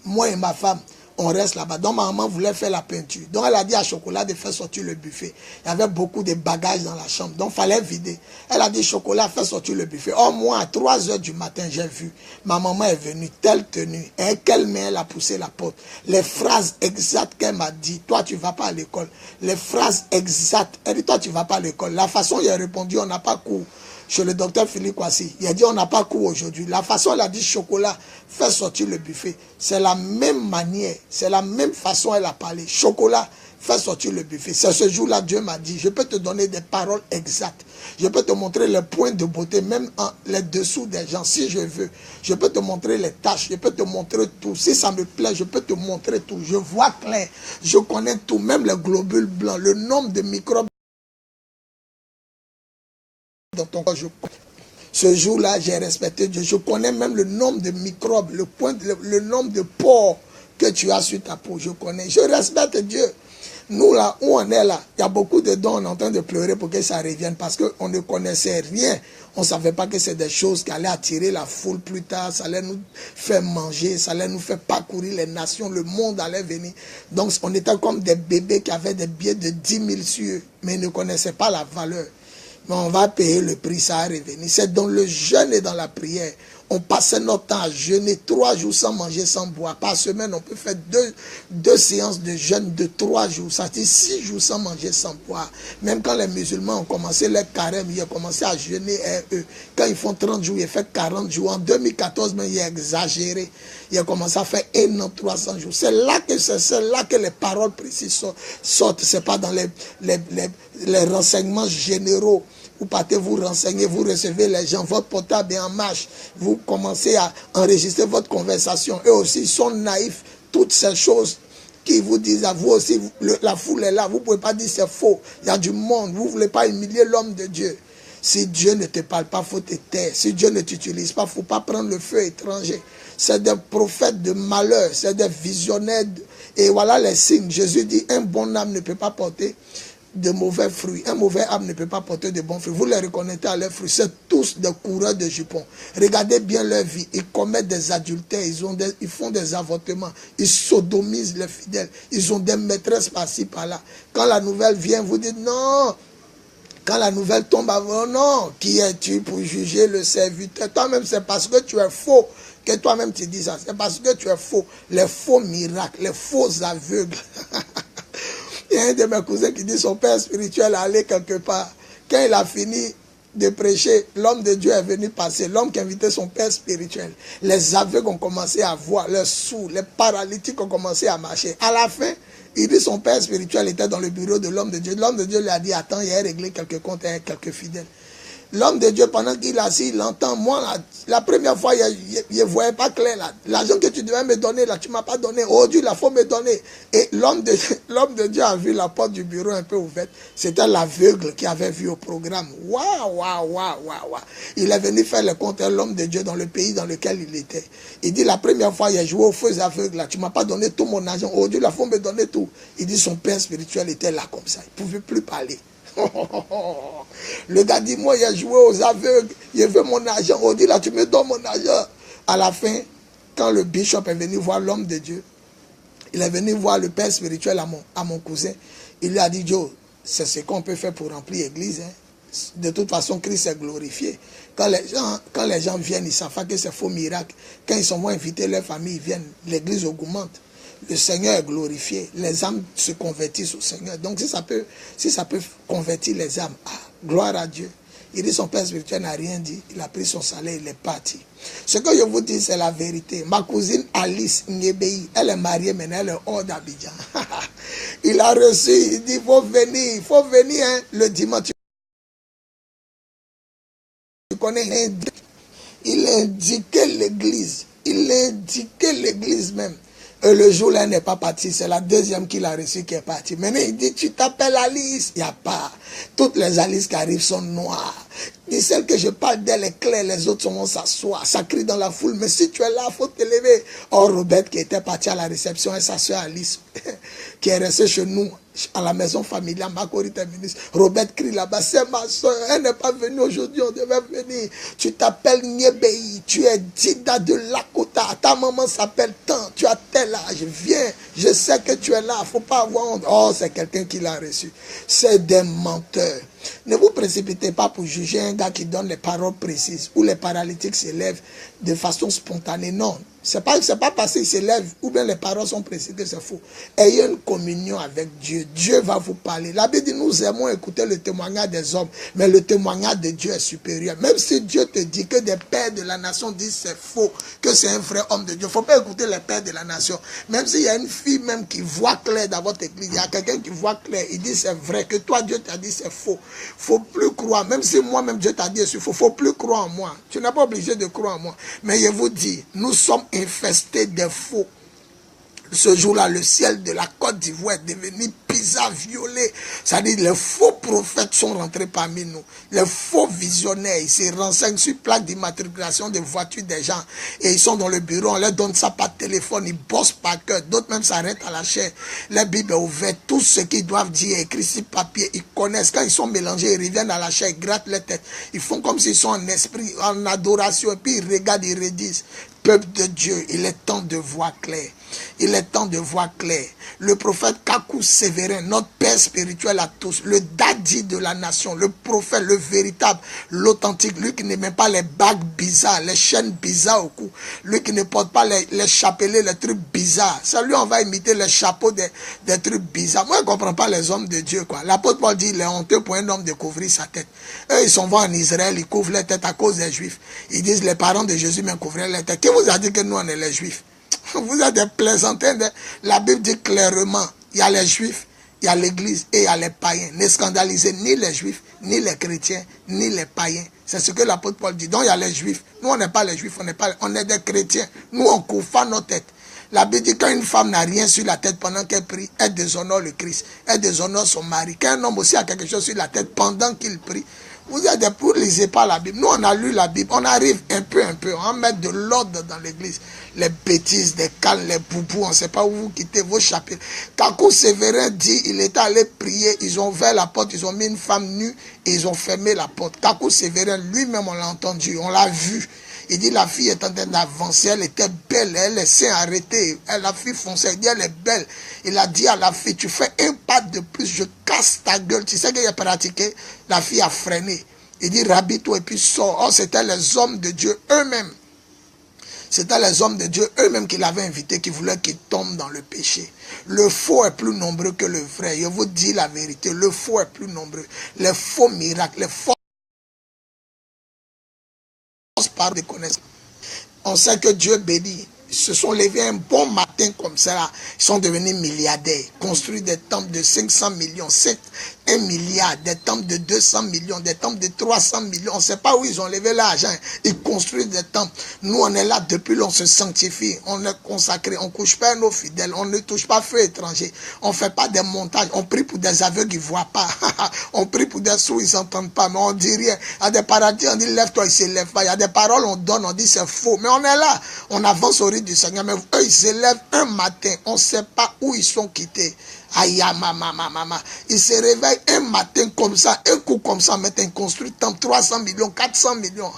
moi et ma femme, on reste là-bas. Donc, ma maman voulait faire la peinture. Donc, elle a dit à Chocolat de faire sortir le buffet. Il y avait beaucoup de bagages dans la chambre. Donc, il fallait vider. Elle a dit, Chocolat, fais sortir le buffet. Oh, moi, à 3 heures du matin, j'ai vu. Ma maman est venue, telle tenue. Et quelle main elle a poussé la porte. Les phrases exactes qu'elle m'a dit. Toi, tu ne vas pas à l'école. Les phrases exactes. Elle dit, toi, tu ne vas pas à l'école. La façon dont il a répondu, on n'a pas cours. Chez le docteur Philippe Kwasi, il a dit on n'a pas cours aujourd'hui. La façon elle a dit chocolat, fais sortir le buffet. C'est la même manière, c'est la même façon elle a parlé. Chocolat, fais sortir le buffet. C'est ce jour-là Dieu m'a dit, je peux te donner des paroles exactes. Je peux te montrer les points de beauté, même les dessous des gens, si je veux. Je peux te montrer les tâches, je peux te montrer tout. Si ça me plaît, je peux te montrer tout. Je vois clair, je connais tout, même les globules blancs, le nombre de microbes dans ton corps. Ce jour-là, j'ai respecté Dieu. Je connais même le nombre de microbes, le nombre de pores que tu as sur ta peau. Je connais. Je respecte Dieu. Nous, là où on est là, il y a beaucoup de dons, on est en train de pleurer pour que ça revienne parce qu'on ne connaissait rien. On ne savait pas que c'est des choses qui allaient attirer la foule plus tard. Ça allait nous faire manger, ça allait nous faire parcourir les nations, le monde allait venir. Donc, on était comme des bébés qui avaient des billets de 10 000 sur eux, mais ils ne connaissaient pas la valeur. Mais on va payer le prix, ça a revenu. C'est dans le jeûne et dans la prière. On passait notre temps à jeûner 3 jours sans manger, sans boire. Par semaine, on peut faire deux séances de jeûne de 3 jours. Ça dit 6 jours sans manger, sans boire. Même quand les musulmans ont commencé leur carême, ils ont commencé à jeûner eux. Quand ils font 30 jours, ils font 40 jours. En 2014, mais ils ont exagéré. Ils ont commencé à faire 1 an, 300 jours. C'est là que les paroles précises sortent. Ce n'est pas dans les renseignements généraux. Vous partez vous renseigner, vous recevez les gens, votre portable est en marche, vous commencez à enregistrer votre conversation. Eux aussi, ils sont naïfs. Toutes ces choses qui vous disent à vous aussi, la foule est là, vous ne pouvez pas dire c'est faux. Il y a du monde, vous ne voulez pas humilier l'homme de Dieu. Si Dieu ne te parle pas, il faut te taire. Si Dieu ne t'utilise pas, il ne faut pas prendre le feu étranger. C'est des prophètes de malheur, c'est des visionnaires. Et voilà les signes. Jésus dit, un bon âme ne peut pas porter de mauvais fruits. Un mauvais âme ne peut pas porter de bons fruits. Vous les reconnaissez à leurs fruits. C'est tous des coureurs de jupons. Regardez bien leur vie. Ils commettent des adultères. Ils font des avortements. Ils sodomisent les fidèles. Ils ont des maîtresses par-ci, par-là. Quand la nouvelle vient, vous dites non. Quand la nouvelle tombe avant, non. Qui es-tu pour juger le serviteur? Toi-même, c'est parce que tu es faux que toi-même tu dis ça. C'est parce que tu es faux. Les faux miracles, les faux aveugles. Il y a un de mes cousins qui dit son père spirituel allait quelque part. Quand il a fini de prêcher, l'homme de Dieu est venu passer. L'homme qui invitait son père spirituel. Les aveugles ont commencé à voir, les sourds, les paralytiques ont commencé à marcher. À la fin, il dit son père spirituel était dans le bureau de l'homme de Dieu. L'homme de Dieu lui a dit, attends, il a réglé quelques comptes avec quelques fidèles. L'homme de Dieu, pendant qu'il est assis, il entend. Moi, la première fois, je ne voyais pas clair. L'argent que tu devais me donner, là, tu ne m'as pas donné. Aujourd'hui, il faut me donner. Et l'homme de Dieu a vu la porte du bureau un peu ouverte. C'était l'aveugle qui avait vu au programme. Waouh, waouh, waouh, waouh. Il est venu faire le compte à l'homme de Dieu dans le pays dans lequel il était. Il dit, la première fois, il a joué aux feux aveugles. Là, tu ne m'as pas donné tout mon argent. Aujourd'hui, il faut me donner tout. Il dit, son père spirituel était là comme ça. Il ne pouvait plus parler. Le gars dit, moi, il a joué aux aveugles, il veut mon argent. On dit, là, tu me donnes mon argent. À la fin, quand le bishop est venu voir l'homme de Dieu, il est venu voir le père spirituel à mon cousin. Il lui a dit, Joe, c'est ce qu'on peut faire pour remplir l'église. Hein. De toute façon, Christ est glorifié. Quand les gens viennent, ils savent pas que c'est faux miracle. Quand ils sont vont inviter leur famille, ils viennent, l'église augmente. Le Seigneur est glorifié. Les âmes se convertissent au Seigneur. Donc, si ça peut convertir les âmes, gloire à Dieu. Il dit, son père spirituel n'a rien dit. Il a pris son salaire, il est parti. Ce que je vous dis, c'est la vérité. Ma cousine Alice Ngebei, elle est mariée maintenant, elle est hors d'Abidjan. Il a reçu, il dit, il faut venir hein, le dimanche. Tu connais, il indiquait l'église. Il indiquait l'église même. Et le jour-là, elle n'est pas partie. C'est la deuxième qu'il a reçue qui est partie. Maintenant, il dit, tu t'appelles Alice. Il n'y a pas. Toutes les Alice qui arrivent sont noires. Et celle que je parle d'elle est claire. Les autres vont s'asseoir. Ça crie dans la foule. Mais si tu es là, il faut te lever. Or, Robert qui était parti à la réception et sa soeur Alice qui est restée chez nous à la maison familiale. Macori terminus. Robert crie là-bas. C'est ma soeur. Elle n'est pas venue aujourd'hui. On devait venir. Tu t'appelles Niebei. Tu es Dida de Lakota. Ta maman s'appelle tant. Tu as tel âge. Viens. Je sais que tu es là. Il ne faut pas avoir honte. Oh, c'est quelqu'un qui l'a reçu. C'est des menteurs. Ne vous précipitez pas pour juger un gars qui donne les paroles précises ou les paralytiques s'élèvent de façon spontanée. Non, c'est pas parce qu'ils s'élèvent ou bien les paroles sont précises que c'est faux. Ayez une communion avec Dieu. Dieu va vous parler. La Bible dit, nous aimons écouter le témoignage des hommes, mais le témoignage de Dieu est supérieur. Même si Dieu te dit que des pères de la nation disent c'est faux, que c'est un vrai homme de Dieu, il ne faut pas écouter les pères de la nation. Même s'il y a une fille même qui voit clair dans votre église, il y a quelqu'un qui voit clair, il dit c'est vrai, que toi Dieu t'a dit c'est faux. Faut plus croire, même si moi-même Dieu t'a dit c'est faux, faut plus croire en moi. Tu n'es pas obligé de croire en moi. Mais je vous dis, nous sommes infestés de faux. Ce jour-là, le ciel de la Côte d'Ivoire est devenu pisa violet. C'est-à-dire les faux prophètes sont rentrés parmi nous. Les faux visionnaires, ils se renseignent sur plaque d'immatriculation des voitures des gens. Et ils sont dans le bureau, on leur donne ça par téléphone, ils bossent par cœur. D'autres même s'arrêtent à la chair. La Bible est ouverte, tout ce qu'ils doivent dire, écrit sur papier, ils connaissent. Quand ils sont mélangés, ils reviennent à la chair, ils grattent les têtes. Ils font comme s'ils sont en esprit, en adoration. Et puis ils regardent, ils redisent. Peuple de Dieu, il est temps de voir clair. Il est temps de voir clair. Le prophète Kakou Sévérin, notre père spirituel à tous, le daddy de la nation, le prophète, le véritable, l'authentique, lui qui ne met pas les bagues bizarres, les chaînes bizarres au cou, lui qui ne porte pas les chapelets, les trucs bizarres. Ça, lui, on va imiter les chapeaux des trucs bizarres. Moi, je ne comprends pas les hommes de Dieu, quoi. L'apôtre Paul dit, il est honteux pour un homme de couvrir sa tête. Eux, ils sont en Israël, ils couvrent leur tête à cause des Juifs. Ils disent, les parents de Jésus même couvraient leur tête. Qui vous a dit que nous, on est les Juifs? Vous êtes des plaisantins. La Bible dit clairement, il y a les Juifs, il y a l'Église et il y a les païens. Ne scandalisez ni les Juifs, ni les chrétiens, ni les païens. C'est ce que l'apôtre Paul dit. Donc il y a les Juifs. Nous, on n'est pas les Juifs, on est des chrétiens. Nous, on couvre pas nos têtes. La Bible dit quand une femme n'a rien sur la tête pendant qu'elle prie, elle déshonore le Christ, elle déshonore son mari. Quand un homme aussi a quelque chose sur la tête pendant qu'il prie, vous êtes des pour lisez pas la Bible. Nous, on a lu la Bible. On arrive un peu. On met de l'ordre dans l'église. Les bêtises, les calmes, les boubous, on ne sait pas où vous quittez vos chapitres. Kakou Sévérin dit, il était allé prier, ils ont ouvert la porte, ils ont mis une femme nue et ils ont fermé la porte. Kakou Sévérin, lui-même, on l'a entendu, on l'a vu. Il dit, la fille est en train d'avancer, elle était belle, elle s'est arrêtée. La fille fonçait, il dit, elle est belle. Il a dit à la fille, tu fais un pas de plus, je casse ta gueule. Tu sais qu'il a pratiqué. La fille a freiné. Il dit, rabis-toi et puis sors. Oh, c'était les hommes de Dieu eux-mêmes. C'était les hommes de Dieu eux-mêmes qui l'avaient invité, qui voulaient qu'il tombe dans le péché. Le faux est plus nombreux que le vrai. Je vous dis la vérité, le faux est plus nombreux. Les faux miracles, les fausses paroles de connaissance. On sait que Dieu bénit. Ils se sont levés un bon matin. matin comme ça, là, ils sont devenus milliardaires. Construit des temples de 500 millions, 1 milliard, des temples de 200 millions, des temples de 300 millions. On ne sait pas où ils ont levé l'argent. Ils construisent des temples. Nous, on est là depuis l'on se sanctifie. On est consacré. On ne couche pas nos fidèles. On ne touche pas feu étranger. On ne fait pas des montages. On prie pour des aveugles qui ne voient pas. On prie pour des sourds, ils n'entendent pas. Mais on ne dit rien. Il y a des paradis, on dit lève-toi, ils ne se lèvent pas. Il y a des paroles, on donne, on dit c'est faux. Mais on est là. On avance au rythme du Seigneur. Mais eux, ils se lèvent un matin. On ne sait pas où ils sont quittés. Aïe, maman. Ils se réveillent un matin comme ça, un coup comme ça, mettent un construit temple, 300 millions, 400 millions.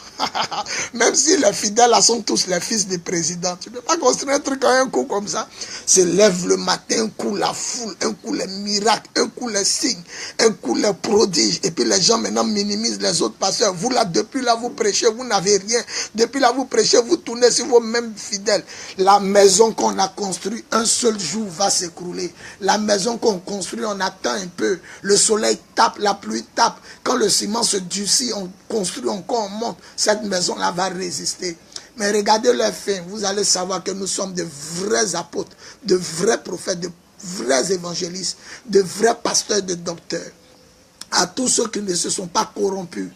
Même si les fidèles là sont tous les fils des présidents. Tu ne peux pas construire un truc à un coup comme ça. Se lève le matin, un coup la foule, un coup les miracles, un coup les signes, un coup les prodiges. Et puis les gens maintenant minimisent les autres pasteurs. Vous là, depuis là, vous prêchez, vous n'avez rien. Depuis là, vous prêchez, vous tournez sur vos mêmes fidèles. La maison qu'on a construite, un seul jour va s'écrouler. La maison qu'on construit, on attend un peu. Le soleil tape, la pluie tape. Quand le ciment se durcit, on construit encore, on monte. Cette maison-là va résister. Mais regardez leur fin. Vous allez savoir que nous sommes de vrais apôtres, de vrais prophètes, de vrais évangélistes, de vrais pasteurs, de docteurs. À tous ceux qui ne se sont pas corrompus,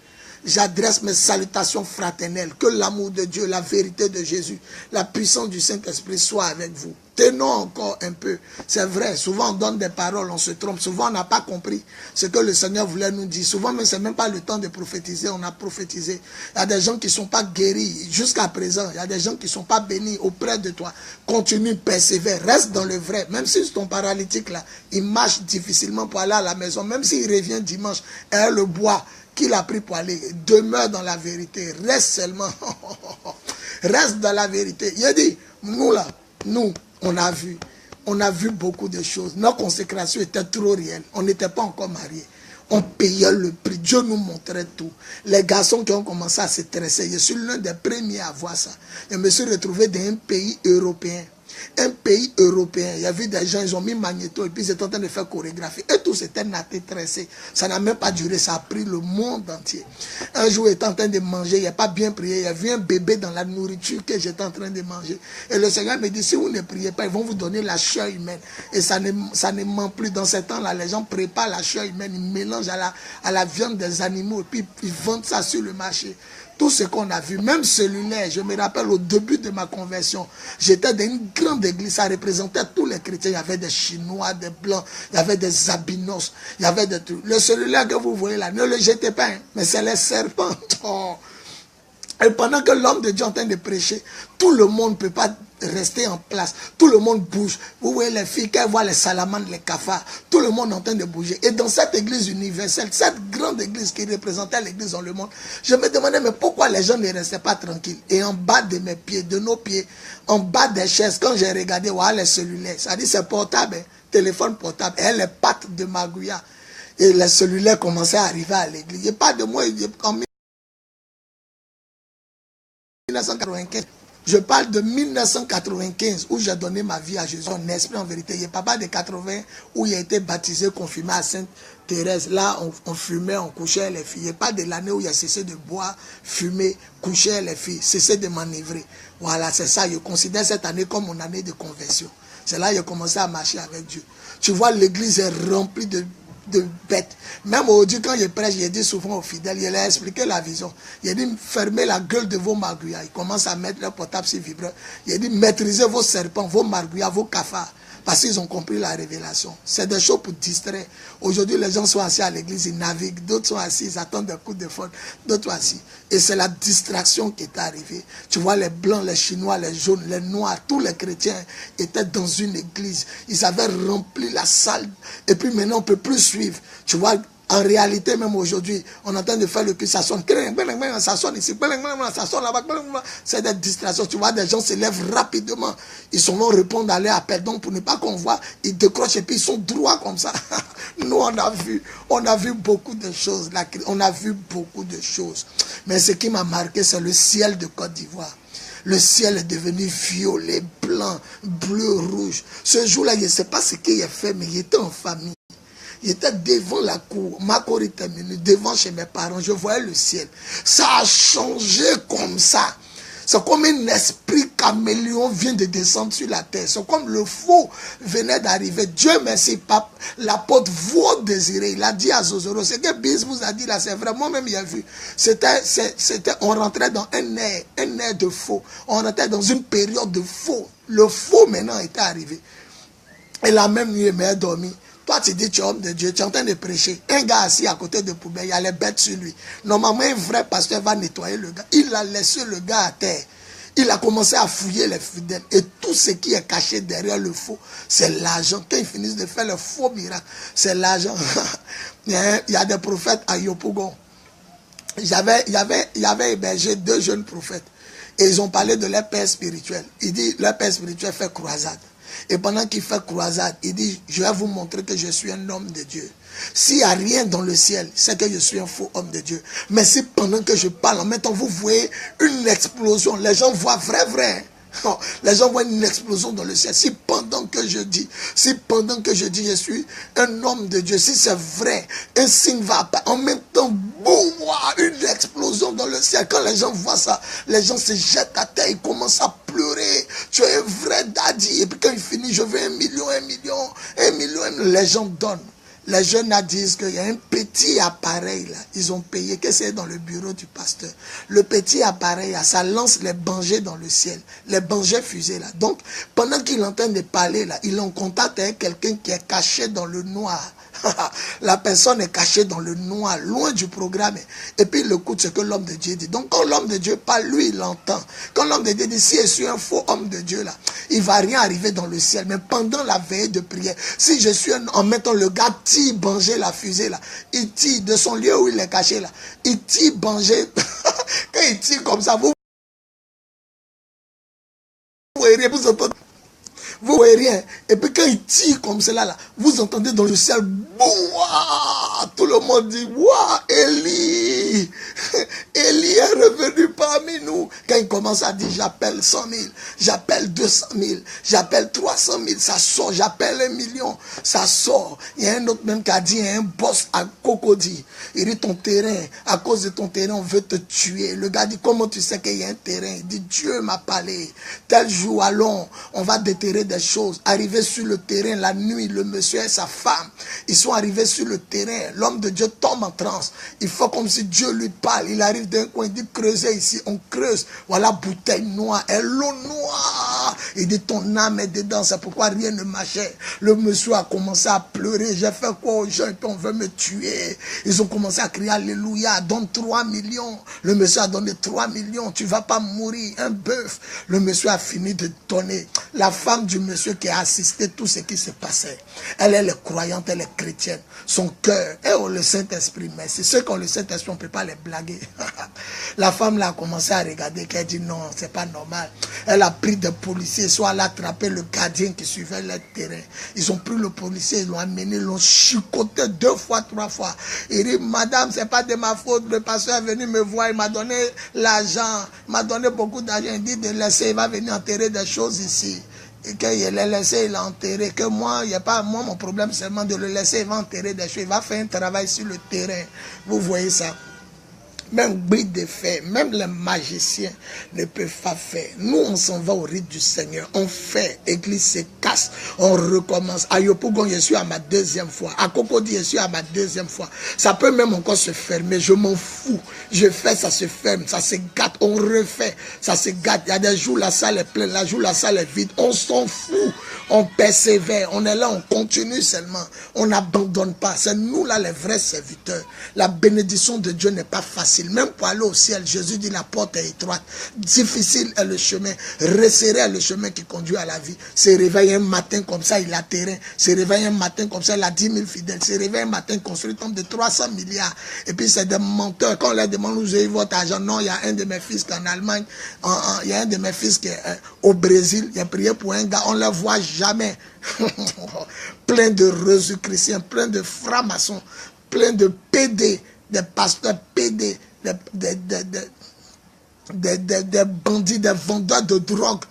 j'adresse mes salutations fraternelles. Que l'amour de Dieu, la vérité de Jésus, la puissance du Saint-Esprit soit avec vous. Tenons encore un peu. C'est vrai, souvent on donne des paroles, on se trompe. Souvent on n'a pas compris ce que le Seigneur voulait nous dire. Souvent même, ce n'est même pas le temps de prophétiser, on a prophétisé. Il y a des gens qui ne sont pas guéris jusqu'à présent. Il y a des gens qui ne sont pas bénis auprès de toi. Continue, persévère, reste dans le vrai. Même si ton paralytique là, il marche difficilement pour aller à la maison. Même s'il revient dimanche, et le bois qu'il a pris pour aller, demeure dans la vérité. Reste seulement. Reste dans la vérité. Il a dit, nous là, nous, on a vu beaucoup de choses. Notre consécration était trop réelle. On n'était pas encore mariés. On payait le prix. Dieu nous montrait tout. Les garçons qui ont commencé à se tresser, je suis l'un des premiers à voir ça. Je me suis retrouvé dans un pays européen. Un pays européen, il y a vu des gens, ils ont mis magnéto et puis ils étaient en train de faire chorégraphie. Et tous étaient nattés, tressés. Ça n'a même pas duré, ça a pris le monde entier. Un jour, il était en train de manger, il n'a pas bien prié. Il y a vu un bébé dans la nourriture que j'étais en train de manger. Et le Seigneur me dit, si vous ne priez pas, ils vont vous donner la chair humaine. Et ça ne ment plus. Dans ces temps-là, les gens préparent la chair humaine, ils mélangent à la viande des animaux et puis ils vendent ça sur le marché. Tout ce qu'on a vu, même celui-là, je me rappelle au début de ma conversion, j'étais dans une grande église, ça représentait tous les chrétiens. Il y avait des Chinois, des Blancs, il y avait des Albinos, il y avait des trucs. Le celui-là que vous voyez là, ne le jetez pas, hein, mais c'est les serpents. Oh. Et pendant que l'homme de Dieu est en train de prêcher, tout le monde ne peut pas rester en place. Tout le monde bouge. Vous voyez les filles, quand elles voient les salamandres, les cafards, tout le monde est en train de bouger. Et dans cette église universelle, cette grande église qui représentait l'église dans le monde, je me demandais, mais pourquoi les gens ne restaient pas tranquilles? Et en bas de mes pieds, de nos pieds, en bas des chaises, quand j'ai regardé, voilà les cellulaires, ça dit c'est portable, hein, téléphone portable, et les pattes de Magouya. Et les cellulaires commençaient à arriver à l'église. Il n'y a pas de moi, en 1995. Je parle de 1995 où j'ai donné ma vie à Jésus en esprit, en vérité. Il n'y a pas de 80 où il a été baptisé, confirmé à Sainte-Thérèse. Là, on fumait, on couchait les filles. Il n'y a pas de l'année où il a cessé de boire, fumer, coucher les filles, cessé de m'enivrer. Voilà, c'est ça. Je considère cette année comme mon année de conversion. C'est là que j'ai commencé à marcher avec Dieu. Tu vois, l'église est remplie de bêtes. Même aujourd'hui, quand je prêche, je dis souvent aux fidèles, je leur ai expliqué la vision. Je dis, fermez la gueule de vos margouillas. Ils commencent à mettre leur portable sur vibreur. Je dis, maîtrisez vos serpents, vos margouillas, vos cafards. Parce qu'ils ont compris la révélation. C'est des choses pour distraire. Aujourd'hui, les gens sont assis à l'église, ils naviguent. D'autres sont assis, ils attendent des coups de feu. D'autres sont assis. Et c'est la distraction qui est arrivée. Tu vois, les blancs, les chinois, les jaunes, les noirs, tous les chrétiens étaient dans une église. Ils avaient rempli la salle. Et puis maintenant, on ne peut plus suivre. Tu vois, en réalité, même aujourd'hui, on est en train de faire le cul, ça sonne, ça sonne ici, ça sonne là-bas, c'est des distractions. Tu vois, des gens se lèvent rapidement, ils vont répondre à leur appel. Donc, pour ne pas qu'on voit, ils décrochent et puis ils sont droits comme ça. Nous, on a vu beaucoup de choses, on a vu beaucoup de choses. Mais ce qui m'a marqué, c'est le ciel de Côte d'Ivoire. Le ciel est devenu violet, blanc, bleu, rouge. Ce jour-là, je ne sais pas ce qu'il a fait, mais il était en famille. J'étais devant la cour, ma cour était menue, devant chez mes parents, je voyais le ciel. Ça a changé comme ça. C'est comme un esprit caméléon vient de descendre sur la terre. C'est comme le faux venait d'arriver. Dieu merci, pape, l'apôtre vous désiré. Il a dit à Zozoro, ce que Bis vous a dit là, c'est vrai. Moi-même, il a vu. On rentrait dans un air de faux. On rentrait dans une période de faux. Le faux maintenant était arrivé. Et la même nuit, il m'a dormi. Toi, tu dis, tu es homme de Dieu, tu es en train de prêcher. Un gars assis à côté de poubelle, il y a les bêtes sur lui. Normalement, un vrai pasteur va nettoyer le gars. Il a laissé le gars à terre. Il a commencé à fouiller les fidèles. Et tout ce qui est caché derrière le faux, c'est l'argent. Quand ils finissent de faire le faux miracle, c'est l'argent. Il y a des prophètes à Yopougon. J'avais hébergé 2 jeunes prophètes. Et ils ont parlé de leur père spirituel. Il dit, leur père spirituel fait croisade. Et pendant qu'il fait croisade, il dit, je vais vous montrer que je suis un homme de Dieu. S'il n'y a rien dans le ciel, c'est que je suis un faux homme de Dieu. Mais si pendant que je parle, en même temps, vous voyez une explosion, les gens voient vrai. Non, les gens voient une explosion dans le ciel. Si pendant que je dis, je suis un homme de Dieu, si c'est vrai, un signe va apparaître. En même temps, boum, une explosion dans le ciel. Quand les gens voient ça, les gens se jettent à terre, ils commencent à pleurer. Tu es un vrai daddy. Et puis quand il finit, je veux 1 million. Les gens donnent. Les jeunes là disent qu'il y a un petit appareil là. Ils ont payé, que c'est dans le bureau du pasteur. Le petit appareil là, ça lance les bangers dans le ciel. Les bangers fusées là. Donc, pendant qu'il est en train de parler là, il est en contact avec quelqu'un qui est caché dans le noir. La personne est cachée dans le noir, loin du programme. Et puis il écoute ce que l'homme de Dieu dit. Donc quand l'homme de Dieu parle, lui il entend. Quand l'homme de Dieu dit, si je suis un faux homme de Dieu là, il ne va rien arriver dans le ciel. Mais pendant la veille de prière, si je suis en mettant le gars tire banger la fusée là, il tire de son lieu où il est caché là, il tire banger. Quand il tire comme ça, vous voyez, vous entendez. Vous voyez rien. Et puis quand il tire comme cela, là, vous entendez dans le ciel, boum, tout le monde dit, waouh, Élie, Élie est revenu parmi nous. Quand il commence à dire, j'appelle 100 000, j'appelle 200 000, j'appelle 300 000, ça sort, j'appelle 1 million, ça sort. Il y a un autre même qui a dit, il y a un boss à Cocody. Il dit, ton terrain, à cause de ton terrain, on veut te tuer. Le gars dit, comment tu sais qu'il y a un terrain? Il dit, Dieu m'a parlé. Tel jour, allons, on va déterrer des choses. Arrivé sur le terrain, la nuit, le monsieur et sa femme, ils sont arrivés sur le terrain. L'homme de Dieu tombe en transe. Il fait comme si Dieu lui parle. Il arrive d'un coin, il dit, creusez ici. On creuse. Voilà, bouteille noire. Et l'eau noire. Il dit, ton âme est dedans. C'est pourquoi rien ne marchait. Le monsieur a commencé à pleurer. J'ai fait quoi aux gens? Et puis on veut me tuer. Ils ont commencé à crier, alléluia, donne 3 millions. Le monsieur a donné 3 millions. Tu ne vas pas mourir. Un bœuf. Le monsieur a fini de donner. La femme du monsieur qui a assisté tout ce qui se passait. Elle est croyante, elle est chrétienne. Son cœur, et oh, le Saint-Esprit, merci. Ceux qui ont le Saint-Esprit, on ne peut pas les blaguer. La femme là a commencé à regarder, qu'elle dit non, c'est pas normal. Elle a pris des policiers, soit elle a attrapé le gardien qui suivait le terrain. Ils ont pris le policier, ils l'ont amené, ils l'ont chicoté 2 fois, 3 fois. Il dit, madame, c'est pas de ma faute, le pasteur est venu me voir, il m'a donné l'argent, il m'a donné beaucoup d'argent, il dit de laisser, il va venir enterrer des choses ici. Et qu'il l'a laissé, il l'a enterré. Que moi, il y a pas, moi, mon problème, c'est seulement de le laisser, il va enterrer des choses, il va faire un travail sur le terrain. Vous voyez ça? Même bride de fer, même les magiciens ne peuvent pas faire. Nous, on s'en va au rite du Seigneur. On fait, l'église se casse, on recommence. À Yopougon, je suis à ma 2e fois. À Cocody, je suis à ma 2e fois. Ça peut même encore se fermer, je m'en fous. Je fais, ça se ferme, ça se gâte, on refait, ça se gâte. Il y a des jours, la salle est pleine, la jour, la salle est vide. On s'en fout, on persévère, on est là, on continue seulement. On n'abandonne pas. C'est nous là les vrais serviteurs. La bénédiction de Dieu n'est pas facile. Même pour aller au ciel, Jésus dit la porte est étroite. Difficile est le chemin. Resserré est le chemin qui conduit à la vie. Se réveille un matin comme ça, il a terrain. Se réveille un matin comme ça, il a 10 000 fidèles. Se réveille un matin construit comme de 300 milliards. Et puis c'est des menteurs. Quand on leur demande où avez votre argent, non, il y a un de mes fils qui est en Allemagne. Il y a un de mes fils qui est au Brésil. Il a prié pour un gars, on ne le voit jamais. Plein de reçus chrétiens, plein de francs-maçons, plein de PD, des pasteurs PD. Des bandits, des vendeurs de drogue.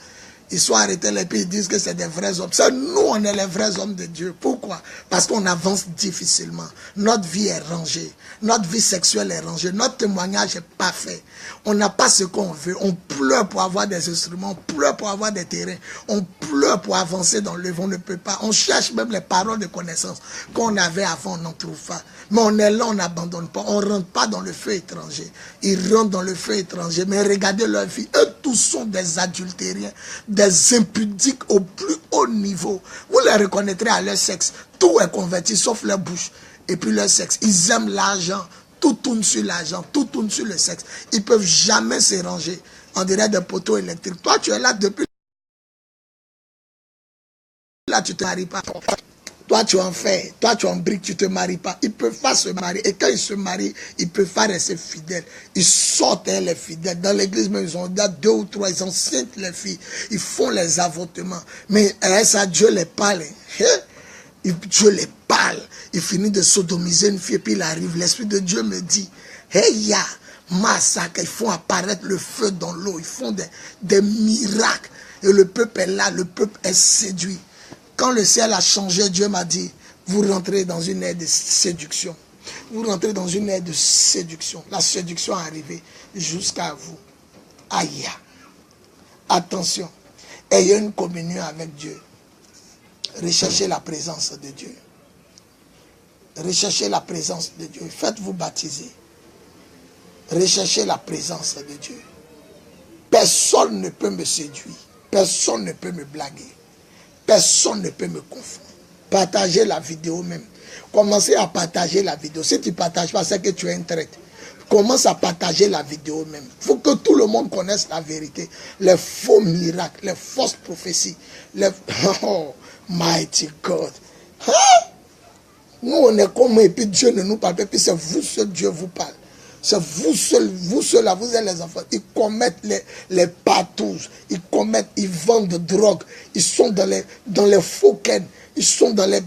Ils sont arrêtés et puis ils disent que c'est des vrais hommes. Ça, nous, on est les vrais hommes de Dieu. Pourquoi? Pourquoi? Parce qu'on avance difficilement. Notre vie est rangée. Notre vie sexuelle est rangée. Notre témoignage n'est pas fait. On n'a pas ce qu'on veut. On pleure pour avoir des instruments. On pleure pour avoir des terrains. On pleure pour avancer dans le vent. On ne peut pas. On cherche même les paroles de connaissance qu'on avait avant. On n'en trouve pas. Mais on est là, on n'abandonne pas. On ne rentre pas dans le feu étranger. Ils rentrent dans le feu étranger. Mais regardez leur vie. Eux tous sont des adultériens, des impudiques au plus haut niveau. Vous les reconnaîtrez à leur sexe. Tout est converti sauf leur bouche. Et puis leur sexe. Ils aiment l'argent. Tout tourne sur l'argent. Tout tourne sur le sexe. Ils ne peuvent jamais se ranger. On dirait des poteaux électriques. Toi, tu es là depuis. Là, tu ne te maries pas. Toi, tu en fais. Toi, tu en briques. Tu ne te maries pas. Ils ne peuvent pas se marier. Et quand ils se marient, ils ne peuvent pas rester fidèles. Ils sortent les fidèles. Dans l'église, même, ils ont 2 ou 3. Ils enceintent les filles. Ils font les avortements. Mais ça, Dieu les parle. Dieu les parle. Il finit de sodomiser une fille et puis il arrive. L'Esprit de Dieu me dit, hey ya, massacre, ils font apparaître le feu dans l'eau. Ils font des miracles. Et le peuple est là, le peuple est séduit. Quand le ciel a changé, Dieu m'a dit, vous rentrez dans une ère de séduction. Vous rentrez dans une ère de séduction. La séduction est arrivée jusqu'à vous. Aïe. Attention. Ayez une communion avec Dieu. Recherchez la présence de Dieu. Recherchez la présence de Dieu. Faites-vous baptiser. Recherchez la présence de Dieu. Personne ne peut me séduire. Personne ne peut me blaguer. Personne ne peut me confondre. Partagez la vidéo même. Commencez à partager la vidéo. Si tu ne partages pas, c'est que tu es une traite. Commence à partager la vidéo même. Il faut que tout le monde connaisse la vérité. Les faux miracles, les fausses prophéties. Oh, mighty God. Hein? Nous, on est comme et puis Dieu ne nous parle pas. Et puis c'est vous seul, Dieu vous parle. C'est vous seul, là, vous êtes les enfants. Ils commettent les patous. Ils vendent de drogue. Ils sont dans les faux ken. Ils sont dans les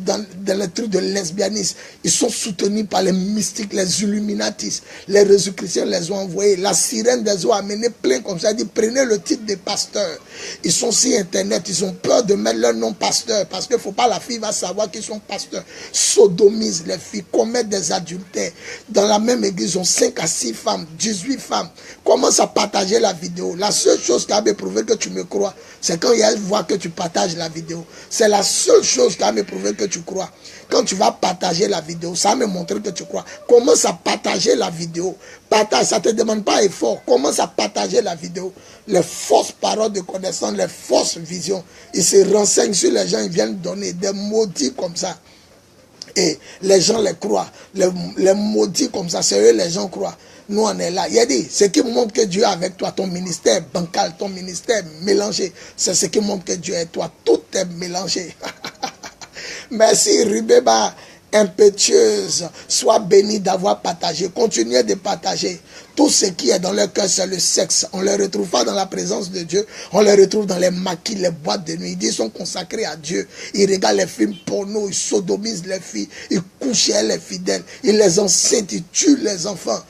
trucs de lesbianisme. Ils sont soutenus par les mystiques, les illuminatis. Les Jésus-Chrétiens les ont envoyés. La sirène les a amenés plein comme ça. Elle dit, prenez le titre de pasteur. Ils sont sur Internet. Ils ont peur de mettre leur nom pasteur. Parce qu'il ne faut pas, la fille va savoir qu'ils sont pasteurs. Sodomisent les filles. Commettent des adultères. Dans la même église, ils ont 5 à 6 femmes, 18 femmes. Commence à partager la vidéo. La seule chose qui a prouvé que tu me crois, c'est quand elle voit que tu partages la vidéo. C'est la seule chose qui va me prouver que tu crois. Quand tu vas partager la vidéo, ça va me montrer que tu crois. Commence à partager la vidéo. Partage, ça ne te demande pas effort. Commence à partager la vidéo. Les fausses paroles de connaissance, les fausses visions. Ils se renseignent sur les gens, ils viennent donner des maudits comme ça. Et les gens les croient. Les maudits comme ça, c'est eux les gens croient. Nous on est là. Il a dit, ce qui montre que Dieu est avec toi, ton ministère bancal, ton ministère mélangé, c'est ce qui montre que Dieu est toi. Tout est mélangé. Merci Rubeba, impétueuse. Sois bénie d'avoir partagé. Continuez de partager. Tout ce qui est dans leur cœur, c'est le sexe. On ne les retrouve pas dans la présence de Dieu. On les retrouve dans les maquis, les boîtes de nuit. Ils sont consacrés à Dieu. Ils regardent les films porno. Ils sodomisent les filles. Ils couchent les fidèles. Ils les enceintent. Ils tuent les enfants.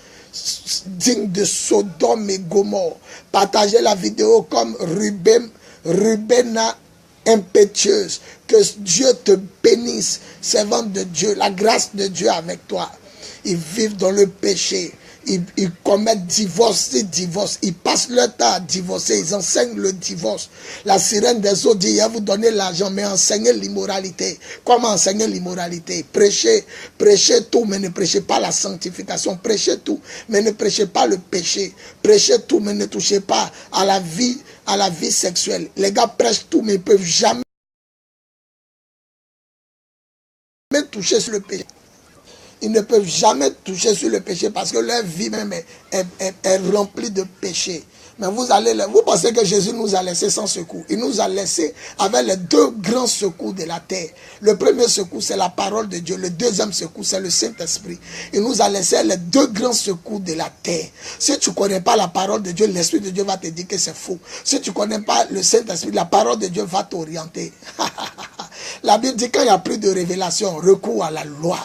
Digne de Sodome et Gomorrhe. Partagez la vidéo comme Rubena impétueuse. Que Dieu te bénisse, servante de Dieu, la grâce de Dieu avec toi. Ils vivent dans le péché. Ils commettent divorce. Ils passent leur temps à divorcer. Ils enseignent le divorce. La sirène des eaux dit, il va vous donner l'argent, mais enseignez l'immoralité. Comment enseigner l'immoralité? Prêchez tout, mais ne prêchez pas la sanctification. Prêchez tout, mais ne prêchez pas le péché. Prêchez tout, mais ne touchez pas à la vie sexuelle. Les gars prêchent tout, mais ils ne peuvent jamais toucher sur le péché. Ils ne peuvent jamais toucher sur le péché parce que leur vie même est remplie de péché. Mais vous pensez que Jésus nous a laissé sans secours. Il nous a laissé avec les 2 grands secours de la terre. Le premier secours, c'est la parole de Dieu. Le deuxième secours, c'est le Saint-Esprit. Il nous a laissé les 2 grands secours de la terre. Si tu ne connais pas la parole de Dieu, l'Esprit de Dieu va te dire que c'est faux. Si tu ne connais pas le Saint-Esprit, la parole de Dieu va t'orienter. La Bible dit qu'il n'y a plus de révélation, recours à la loi.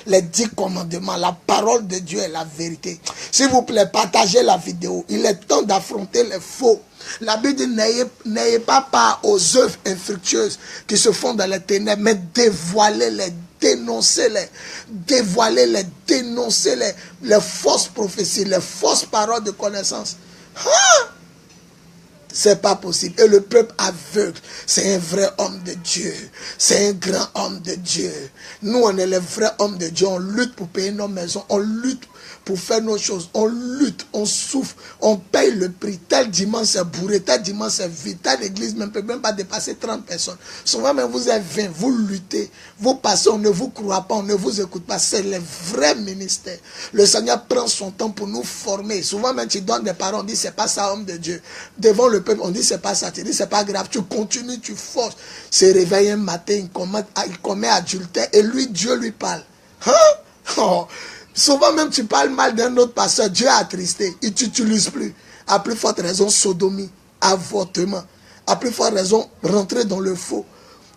les 10 commandements. La parole de Dieu est la vérité. S'il vous plaît, partagez la vidéo. Il est temps d'affronter les faux. La Bible dit, n'ayez pas part aux œuvres infructueuses qui se font dans les ténèbres, mais dévoilez-les, dénoncez-les, dévoilez-les, dénoncez-les, les fausses prophéties, les fausses paroles de connaissance. C'est pas possible. Et le peuple aveugle, c'est un vrai homme de Dieu. C'est un grand homme de Dieu. Nous, on est les vrais hommes de Dieu. On lutte pour payer nos maisons. On lutte pour faire nos choses. On lutte, on souffre, on paye le prix. Tel dimanche c'est bourré, tel dimanche c'est vide. Telle église ne peut même pas dépasser 30 personnes. Souvent même vous êtes 20, vous luttez. Vous passez, on ne vous croit pas, on ne vous écoute pas. C'est le vrai ministère. Le Seigneur prend son temps pour nous former. Souvent même tu donnes des paroles, on dit c'est pas ça homme de Dieu. Devant le peuple, on dit c'est pas ça. Tu dis c'est pas grave. Tu continues, tu forces. Se réveille un matin, il commet adultère et lui, Dieu lui parle. Oh. Souvent même tu parles mal d'un autre pasteur, Dieu a attristé, il ne t'utilise plus. À plus forte raison, sodomie, avortement. À plus forte raison, rentrer dans le faux.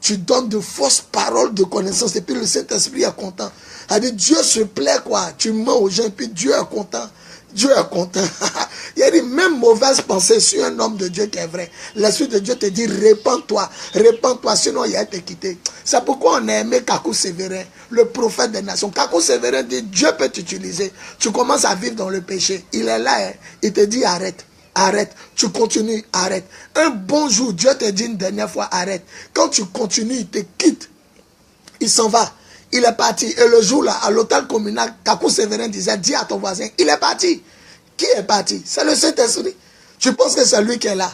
Tu donnes de fausses paroles de connaissance et puis le Saint-Esprit est content. C'est-à-dire Dieu se plaît quoi. Tu mens aux gens et puis Dieu est content. Dieu est content. Il y a dit, même mauvaise pensée sur un homme de Dieu qui est vrai. L'Esprit de Dieu te dit, répands-toi, répands-toi, sinon il va te quitter. C'est pourquoi on a aimé Kakou Sévérin, le prophète des nations. Kakou Sévérin dit, Dieu peut t'utiliser. Tu commences à vivre dans le péché. Il est là, hein. Il te dit, arrête. Arrête, tu continues, arrête. Un bon jour, Dieu te dit une dernière fois, arrête. Quand tu continues, il te quitte. Il s'en va. Il est parti. Et le jour là, à l'hôtel communal, Kakou Sévérin disait, dis à ton voisin, il est parti. Qui est parti? C'est le Saint-Esprit. Tu penses que c'est lui qui est là?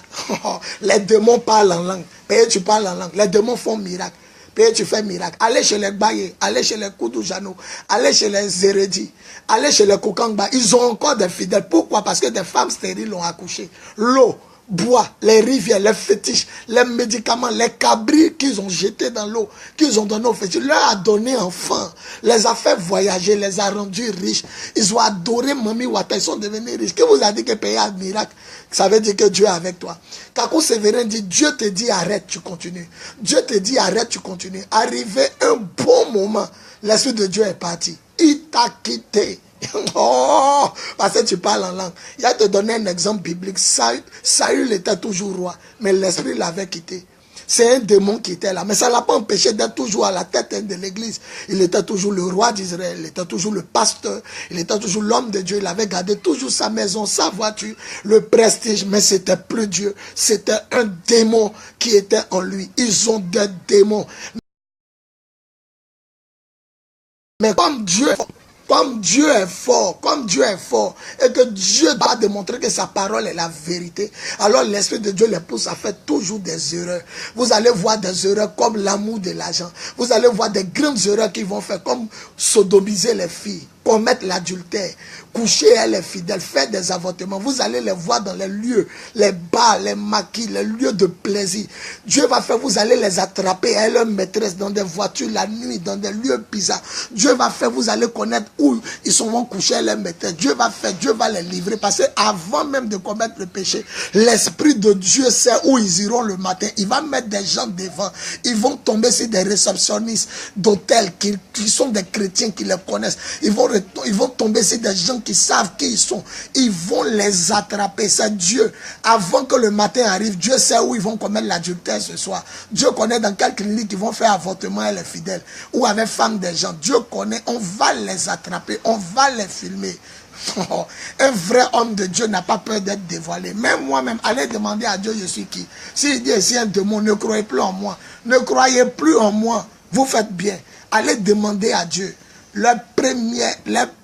Les démons parlent en langue. Payé, tu parles en langue. Les démons font miracle. Payé, tu fais miracle. Allez chez les Baye, allez chez les Koudoujano, allez chez les Zéredi, allez chez les Kokangba. Ils ont encore des fidèles. Pourquoi? Parce que des femmes stériles ont accouché. L'eau, bois, les rivières, les fétiches, les médicaments, les cabris qu'ils ont jetés dans l'eau, qu'ils ont donné aux fétiches, leur a donné enfant, les a fait voyager, les a rendus riches. Ils ont adoré Mami Wata, ils sont devenus riches. Que vous a dit que payer un miracle, ça veut dire que Dieu est avec toi. Kakou Sévérin dit, Dieu te dit arrête, tu continues. Dieu te dit arrête, tu continues. Arrivé un bon moment, l'Esprit de Dieu est parti. Il t'a quitté. Oh, parce que tu parles en langue. Il a te donné un exemple biblique. Saül était toujours roi, mais l'esprit l'avait quitté. C'est un démon qui était là, mais ça ne l'a pas empêché d'être toujours à la tête de l'église. Il était toujours le roi d'Israël, il était toujours le pasteur, il était toujours l'homme de Dieu. Il avait gardé toujours sa maison, sa voiture, le prestige, mais c'était plus Dieu. C'était un démon qui était en lui. Ils ont des démons. Mais comme Dieu est fort, et que Dieu doit démontrer que sa parole est la vérité, alors l'Esprit de Dieu les pousse à faire toujours des erreurs. Vous allez voir des erreurs comme l'amour de l'argent. Vous allez voir des grandes erreurs qu'ils vont faire, comme sodomiser les filles, commettre l'adultère, coucher à les fidèles, faire des avortements. Vous allez les voir dans les lieux, les bars, les maquis, les lieux de plaisir. Dieu va faire, vous allez les attraper à leur maîtresse dans des voitures la nuit, dans des lieux bizarres. Dieu va faire, vous allez connaître où ils vont coucher à leur maîtresse. Dieu va faire, Dieu va les livrer. Parce qu'avant même de commettre le péché, l'Esprit de Dieu sait où ils iront le matin. Il va mettre des gens devant. Ils vont tomber sur des réceptionnistes d'hôtels qui sont des chrétiens qui les connaissent. Ils vont tomber sur des gens qui savent qui ils sont. Ils vont les attraper. C'est Dieu. Avant que le matin arrive, Dieu sait où ils vont commettre l'adultère ce soir. Dieu connaît dans quelle clinique ils vont faire avortement et les fidèles. Ou avec femmes des gens. Dieu connaît. On va les attraper. On va les filmer. Un vrai homme de Dieu n'a pas peur d'être dévoilé. Même moi-même, allez demander à Dieu je suis qui. S'il dit ici un démon, ne croyez plus en moi. Ne croyez plus en moi. Vous faites bien. Allez demander à Dieu. Le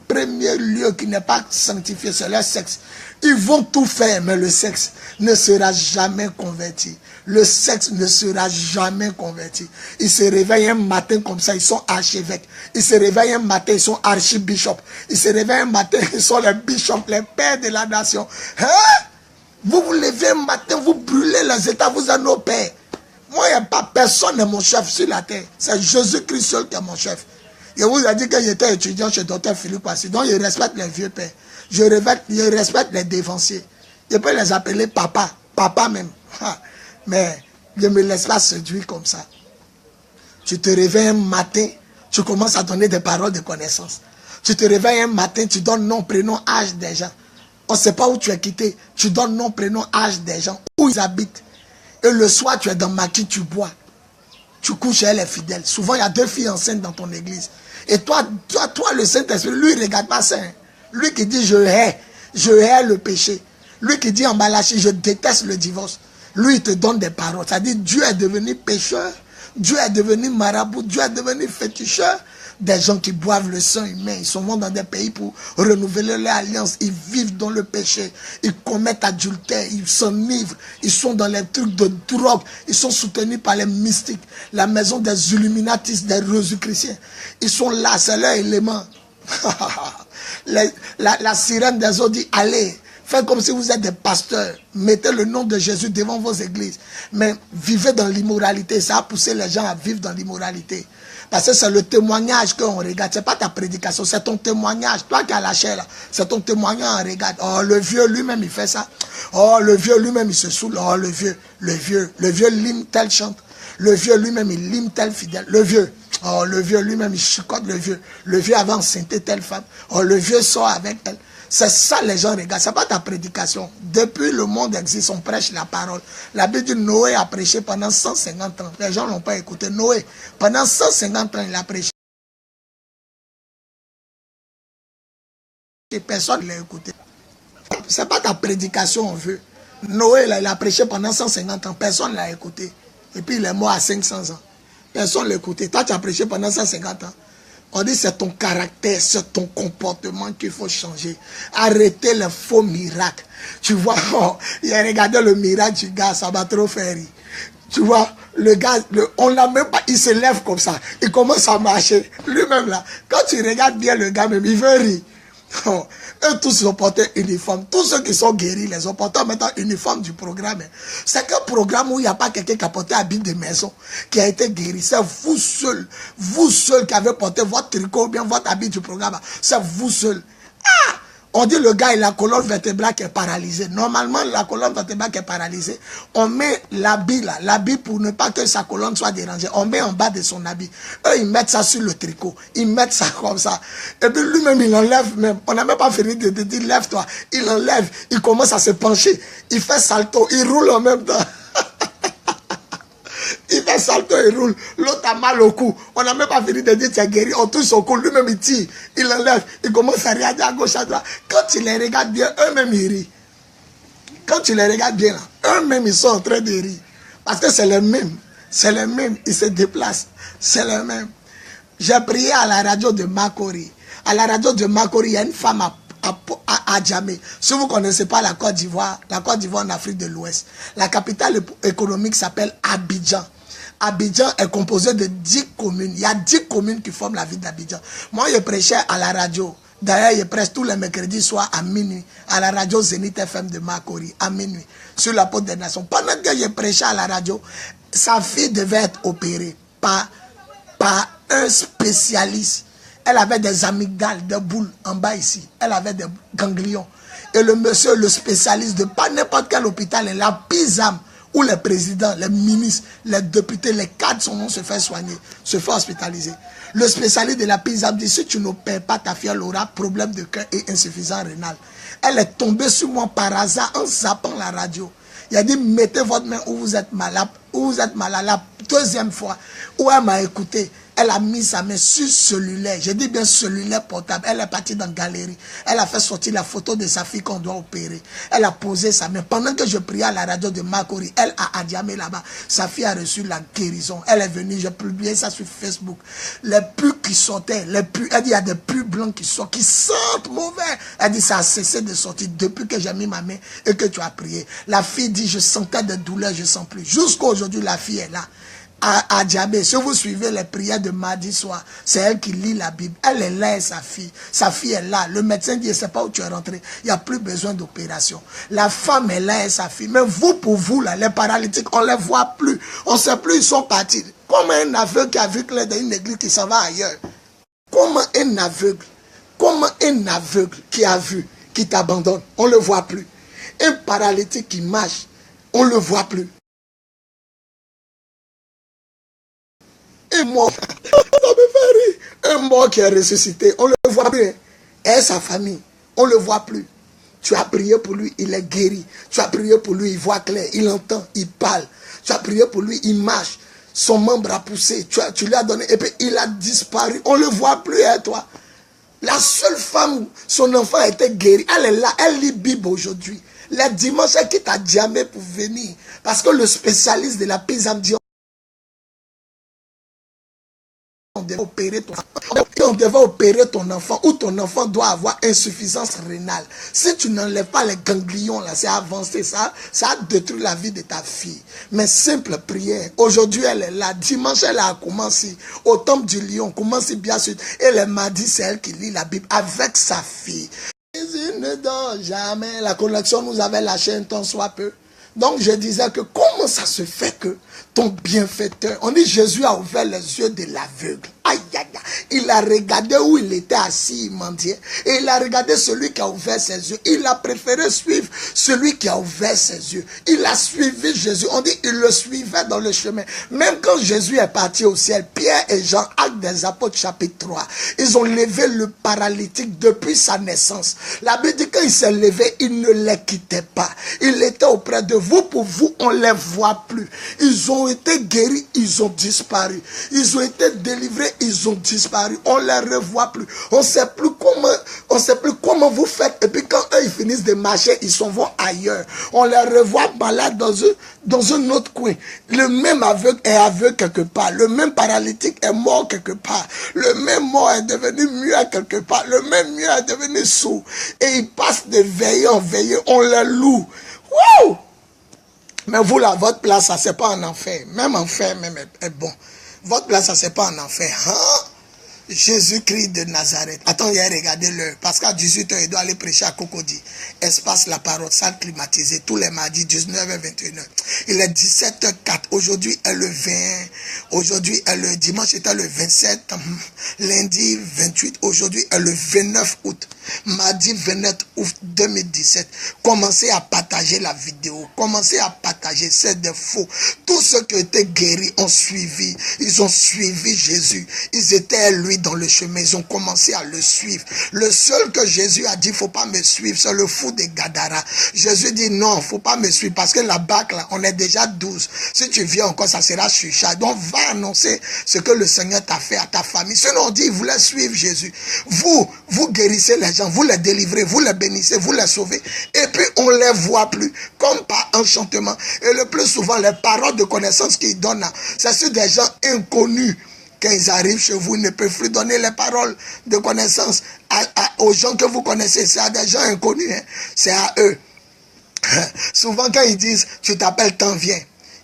premier lieu qui n'est pas sanctifié, c'est le sexe. Ils vont tout faire, mais le sexe ne sera jamais converti. Le sexe ne sera jamais converti. Ils se réveillent un matin comme ça, ils sont archevêques. Ils se réveillent un matin, ils sont archibishops. Ils se réveillent un matin, ils sont les bishops, les pères de la nation. Hein? Vous vous levez un matin, vous brûlez les États, vous êtes nos pères. Moi, il n'y a pas personne n'est mon chef sur la terre. C'est Jésus-Christ seul qui est mon chef. Je vous ai dit que j'étais étudiant chez Dr Philippe Passy. Donc je respecte les vieux pères. Je respecte les dévanciers. Je peux les appeler papa. Papa même. Mais je ne me laisse pas séduire comme ça. Tu te réveilles un matin. Tu commences à donner des paroles de connaissance. Tu te réveilles un matin, tu donnes nom, prénom, âge des gens. On ne sait pas où tu es quitté. Tu donnes nom, prénom, âge des gens, où ils habitent. Et le soir, tu es dans maquis, tu bois. Tu couches chez les fidèles. Souvent, il y a 2 filles enceintes dans ton église. Et toi le Saint-Esprit, lui, il ne regarde pas ça. Hein. Lui qui dit, je hais le péché. Lui qui dit en Malachie, je déteste le divorce. Lui, il te donne des paroles. Ça dit, Dieu est devenu pécheur. Dieu est devenu marabout. Dieu est devenu féticheur. Des gens qui boivent le sang humain. Ils sont dans des pays pour renouveler leur alliance. Ils vivent dans le péché. Ils commettent adultère. Ils s'enivrent. Ils sont dans les trucs de drogue. Ils sont soutenus par les mystiques. La maison des Illuminatis, des Rosicruciens. Ils sont là. C'est leur élément. La sirène des eaux dit, allez. Faites comme si vous êtes des pasteurs. Mettez le nom de Jésus devant vos églises. Mais vivez dans l'immoralité. Ça a poussé les gens à vivre dans l'immoralité. Parce que c'est le témoignage qu'on regarde. Ce n'est pas ta prédication, c'est ton témoignage. Toi qui as la chair, c'est ton témoignage on regarde. Oh, le vieux lui-même, il fait ça. Oh, le vieux lui-même, il se saoule. Oh, le vieux lime tel chante. Le vieux lui-même, il lime tel fidèle. Le vieux. Oh, le vieux lui-même, il chicote le vieux. Le vieux avait enceinté telle femme. Oh, le vieux sort avec elle. C'est ça les gens regardent, ce n'est pas ta prédication. Depuis le monde existe, on prêche la parole. La Bible dit Noé a prêché pendant 150 ans. Les gens n'ont pas écouté. Noé, pendant 150 ans, il a prêché. Et personne ne l'a écouté. Ce n'est pas ta prédication, on veut. Noé, là, il a prêché pendant 150 ans. Personne ne l'a écouté. Et puis il est mort à 500 ans. Personne ne l'a écouté. Toi, tu as prêché pendant 150 ans. On dit c'est ton caractère, c'est ton comportement qu'il faut changer. Arrêtez les faux miracles. Tu vois, oh, il a regardé le miracle du gars, ça m'a trop fait rire. Tu vois, le gars, on l'a même pas, il se lève comme ça. Il commence à marcher. Lui-même là, quand tu regardes bien le gars même, il veut rire. Oh, eux tous ont porté uniforme. Tous ceux qui sont guéris, les ont portés en mettant uniforme du programme. C'est qu'un programme où il n'y a pas quelqu'un qui a porté habit de maison, qui a été guéri. C'est vous seul qui avez porté votre tricot ou bien votre habit du programme. C'est vous seul. Ah! On dit le gars, il a la colonne vertébrale qui est paralysée. Normalement, la colonne vertébrale qui est paralysée, on met l'habit là, l'habit pour ne pas que sa colonne soit dérangée. On met en bas de son habit. Eux, ils mettent ça sur le tricot. Ils mettent ça comme ça. Et puis lui-même, il enlève même. On n'a même pas fini de dire, lève-toi. Il enlève. Il commence à se pencher. Il fait salto. Il roule en même temps. Il fait salto et roule. L'autre a mal au cou. On n'a même pas fini de dire tu es guéri. On touche son cou. Lui-même il tire. Il enlève. Il commence à regarder à gauche, à droite. Quand tu les regardes bien, eux-mêmes ils rient. Quand tu les regardes bien, eux-mêmes ils sont en train de rire. Parce que c'est les mêmes. C'est les mêmes. Ils se déplacent. C'est les mêmes. J'ai prié à la radio de Makori. À la radio de Makori, il y a une femme à Djamé. Si vous ne connaissez pas la Côte d'Ivoire en Afrique de l'Ouest, la capitale économique s'appelle Abidjan. Abidjan est composé de 10 communes. Il y a 10 communes qui forment la ville d'Abidjan. Moi, je prêchais à la radio. D'ailleurs, je prêche tous les mercredis soirs à minuit à la radio Zénith FM de Makori, à minuit, sur la Porte des Nations. Pendant que je prêchais à la radio, sa fille devait être opérée par un spécialiste. Elle avait des amygdales, des boules en bas ici. Elle avait des ganglions. Et le monsieur, le spécialiste de pas n'importe quel hôpital, la PISAM, où les présidents, les ministres, les députés, les cadres sont venus se faire soigner, se faire hospitaliser. Le spécialiste de la PISAM dit, si tu n'opères pas ta fille, elle aura problème de cœur et insuffisance rénale. Elle est tombée sur moi par hasard en zappant la radio. Il a dit, mettez votre main où vous êtes malade. Où vous êtes malade. La deuxième fois où elle m'a écouté, elle a mis sa main sur cellulaire. Je dis bien cellulaire portable. Elle est partie dans la galerie. Elle a fait sortir la photo de sa fille qu'on doit opérer. Elle a posé sa main. Pendant que je priais à la radio de Makori, elle a Adjamé là-bas. Sa fille a reçu la guérison. Elle est venue, j'ai publié ça sur Facebook. Les pus qui sortaient, elle dit, il y a des pus blancs qui sortent, qui sentent mauvais. Elle dit, ça a cessé de sortir depuis que j'ai mis ma main et que tu as prié. La fille dit, je sentais des douleurs, je ne sens plus. Jusqu'à aujourd'hui, la fille est là. À Djamé, si vous suivez les prières de mardi soir, c'est elle qui lit la Bible. Elle est là et sa fille est là. Le médecin dit, je ne sais pas où tu es rentré, il n'y a plus besoin d'opération. La femme est là et sa fille. Mais vous, pour vous, là, les paralytiques, on ne les voit plus. On ne sait plus, ils sont partis. Comme un aveugle qui a vu que dans une église qui s'en va ailleurs. Comme un aveugle qui a vu, qui t'abandonne, on ne le voit plus. Un paralytique qui marche, on ne le voit plus. Et moi, ça me fait rire. un mort qui est ressuscité, on ne le voit plus. Hein. Et sa famille, on ne le voit plus. Tu as prié pour lui, il est guéri. Tu as prié pour lui, il voit clair, il entend, il parle. Tu as prié pour lui, il marche. Son membre a poussé, tu lui as donné, et puis il a disparu. On ne le voit plus, hein, toi. La seule femme où son enfant a été guéri, elle est là, elle lit Bible aujourd'hui. Les dimanches, elle quitte à Djamé pour venir. Parce que le spécialiste de la prise âme dit on devait opérer ton enfant ou ton enfant doit avoir insuffisance rénale. Si tu n'enlèves pas les ganglions là, c'est avancé, ça détruit la vie de ta fille. Mais simple prière. Aujourd'hui elle est là, dimanche elle a commencé au temple du lion, commence bien sûr. Et le mardi c'est elle qui lit la Bible avec sa fille. Jésus ne dort jamais. La connexion nous avait lâché un temps soit peu. Donc je disais que comment ça se fait que ton bienfaiteur, on dit Jésus a ouvert les yeux de l'aveugle. Aïe, aïe, aïe. Il a regardé où il était assis, il mendiait. Et il a regardé celui qui a ouvert ses yeux. Il a préféré suivre celui qui a ouvert ses yeux. Il a suivi Jésus. On dit il le suivait dans le chemin. Même quand Jésus est parti au ciel, Pierre et Jean, Actes des Apôtres chapitre 3, ils ont levé le paralytique depuis sa naissance. La Bible dit quand il s'est levé, il ne les quittait pas. Il était auprès de vous. Pour vous, on ne les voit plus. Ils ont été guéris, ils ont disparu. Ils ont été délivrés, ils ont disparu. On ne les revoit plus. On ne sait plus comment vous faites. Et puis quand eux, ils finissent de marcher, ils s'en vont ailleurs. On les revoit malades dans un autre coin. Le même aveugle est aveugle quelque part. Le même paralytique est mort quelque part. Le même mort est devenu muet quelque part. Le même muet est devenu sourd. Et ils passent de veillée en veillée. On les loue. Wouh! Mais vous là, votre place, ça c'est pas en enfer. Même enfer, même est bon. Votre place, ça c'est pas en enfer. Hein? Jésus-Christ de Nazareth. Attends, il a regardé l'heure. Parce qu'à 18h, il doit aller prêcher à Cocody. Espace La Parole, salle climatisée. Tous les mardis, 19h, 21h. Il est 17h04. Aujourd'hui est le 20. Aujourd'hui est le dimanche, était le 27. Lundi 28. Aujourd'hui est le 29 août. Mardi 29 août 2017. Commencez à partager la vidéo. Commencez à partager. C'est des faux. Tous ceux qui étaient guéris ont suivi. Ils ont suivi Jésus. Ils étaient lui dans le chemin. Ils ont commencé à le suivre. Le seul que Jésus a dit, faut pas me suivre, c'est le fou de Gadara. Jésus dit non, faut pas me suivre parce que la bac là, on est déjà 12. Si tu viens encore, ça sera chucha. Donc va annoncer ce que le Seigneur t'a fait à ta famille. Sinon on dit, il voulait suivre Jésus. Vous guérissez les gens, vous les délivrez, vous les bénissez, vous les sauvez. Et puis on les voit plus, comme par enchantement. Et le plus souvent, les paroles de connaissance qu'ils donnent, c'est sur des gens inconnus. Quand ils arrivent chez vous, ils ne peuvent plus donner les paroles de connaissance aux gens que vous connaissez. C'est à des gens inconnus. Hein. C'est à eux. Souvent, quand ils disent, tu t'appelles, t'en viens.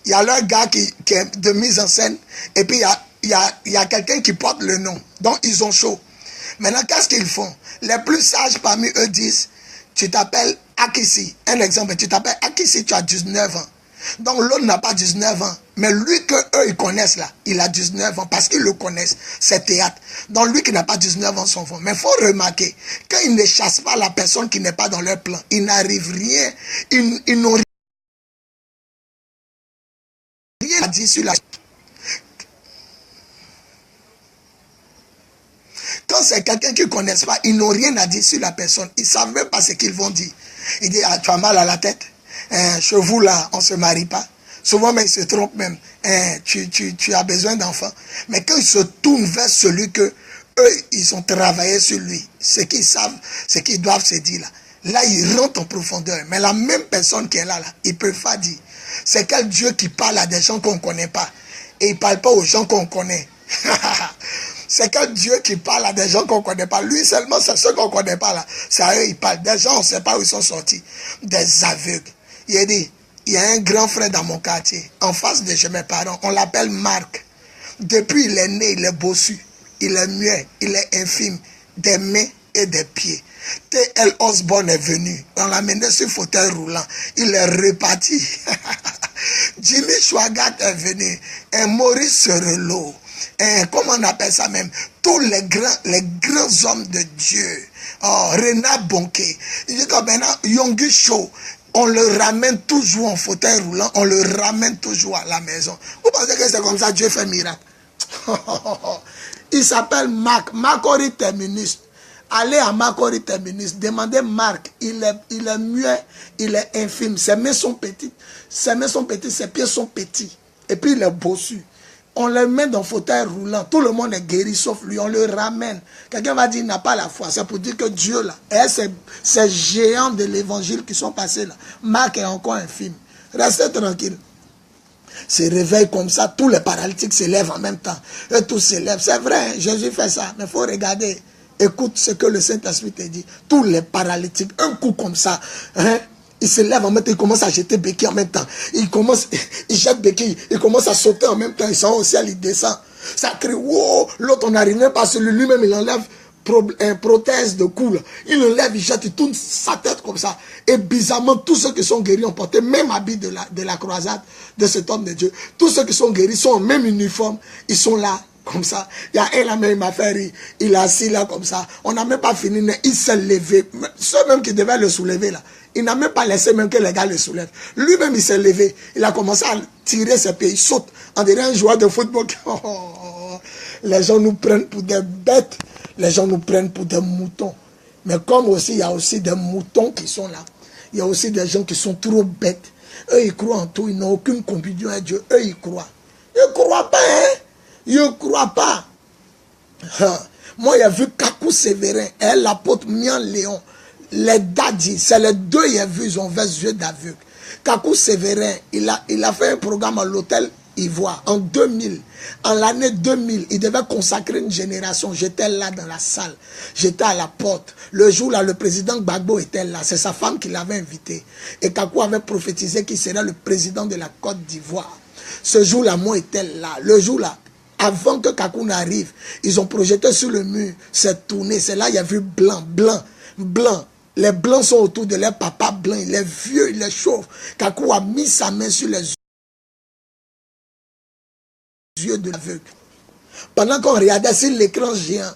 Il y a leur gars qui est de mise en scène. Et puis, il y a quelqu'un qui porte le nom. Donc, ils ont chaud. Maintenant, qu'est-ce qu'ils font? Les plus sages parmi eux disent, tu t'appelles Akissi. Un exemple, tu t'appelles Akissi, tu as 19 ans. Donc l'autre n'a pas 19 ans. Mais lui que eux ils connaissent là, il a 19 ans parce qu'ils le connaissent. C'est théâtre. Donc lui qui n'a pas 19 ans s'en vont. Mais il faut remarquer, quand ils ne chassent pas la personne qui n'est pas dans leur plan, ils n'arrivent rien. Ils n'ont rien à dire sur la... Quand c'est quelqu'un qu'ils ne connaissent pas, ils n'ont rien à dire sur la personne. Ils ne savent même pas ce qu'ils vont dire. Ils disent, ah, tu as mal à la tête. Chez vous là, on ne se marie pas. Souvent, mais ils se trompent même. Tu as besoin d'enfants. Mais quand ils se tournent vers celui que eux, ils ont travaillé sur lui, ce qu'ils savent, ce qu'ils doivent se dire là. Là, ils rentrent en profondeur. Mais la même personne qui est là, ils ne peuvent pas dire. C'est quel Dieu qui parle à des gens qu'on ne connaît pas. Et il ne parle pas aux gens qu'on connaît. C'est quel Dieu qui parle à des gens qu'on ne connaît pas. Lui seulement, c'est ceux qu'on ne connaît pas là. C'est à eux, il parle. Des gens, on ne sait pas où ils sont sortis. Des aveugles. Il a dit, il y a un grand frère dans mon quartier, en face de chez mes parents, on l'appelle Marc. Depuis il est né, il est bossu, il est muet, il est infime, des mains et des pieds. T.L. Osborne est venu, on l'a mené sur fauteuil roulant, il est reparti. Jimmy Swaggart est venu, et Maurice Serrelot, comment on appelle ça même, tous les grands hommes de Dieu. Oh, Renat Bonquet, il dit que maintenant, Yonggi Cho, on le ramène toujours en fauteuil roulant, on le ramène toujours à la maison. Vous pensez que c'est comme ça Dieu fait miracle? Il s'appelle Marc, Macquarie Terminus. Allez à Macquarie Terminus, demandez Marc, il est muet, il est infime, ses mains sont petites, ses pieds sont petits, et puis il est bossu. On le met dans le fauteuil roulant, tout le monde est guéri sauf lui, on le ramène. Quelqu'un va dire il n'a pas la foi, c'est pour dire que Dieu là, et ces géants de l'évangile qui sont passés là, Marc est encore infime. Restez tranquille. Se réveille comme ça, tous les paralytiques se lèvent en même temps, eux tous se lèvent, c'est vrai, Jésus fait ça, mais il faut regarder. Écoute ce que le Saint-Esprit te dit. Tous les paralytiques, un coup comme ça, hein, ils se lèvent en même temps, ils commencent à jeter béquilles en même temps. Ils jettent béquilles, ils commencent à sauter en même temps, ils sont au ciel, ils descendent. Ça crie, wow, l'autre on n'arrive même pas sur lui, lui-même il enlève une prothèse de cou. Il enlève, il jette, il tourne sa tête comme ça. Et bizarrement, tous ceux qui sont guéris ont porté même habit de la croisade de cet homme de Dieu. Tous ceux qui sont guéris sont en même uniforme, ils sont là. Comme ça, il y a un là même, il m'a fait rire. Il est assis là comme ça. On n'a même pas fini, mais il s'est levé. Ceux même qui devaient le soulever là, il n'a même pas laissé même que les gars le soulèvent. Lui-même, il s'est levé. Il a commencé à tirer ses pieds. Il saute. On dirait un joueur de football. Les gens nous prennent pour des bêtes. Les gens nous prennent pour des moutons. Mais comme aussi, il y a aussi des moutons qui sont là. Il y a aussi des gens qui sont trop bêtes. Eux, ils croient en tout. Ils n'ont aucune communion à Dieu. Eux, ils croient. Ils ne croient pas, hein. Je ne crois pas. Moi, j'ai vu Kakou Sévérin et l'apôtre Mian Léon. Les dadis, c'est les deux j'ai vu, ils ont fait yeux d'aveugle. Kakou Sévérin, il a fait un programme à l'hôtel Ivoire en 2000. En l'année 2000, il devait consacrer une génération. J'étais là dans la salle. J'étais à la porte. Le jour là, le président Gbagbo était là. C'est sa femme qui l'avait invité. Et Kakou avait prophétisé qu'il serait le président de la Côte d'Ivoire. Ce jour-là, moi, j'étais là. Le jour-là, avant que Kakou n'arrive, ils ont projeté sur le mur, c'est tourné, c'est là il y a vu blanc, blanc, blanc. Les blancs sont autour de leur papa blanc, il est vieux, il est chauve. Kakou a mis sa main sur les yeux de l'aveugle. Pendant qu'on regardait sur l'écran géant,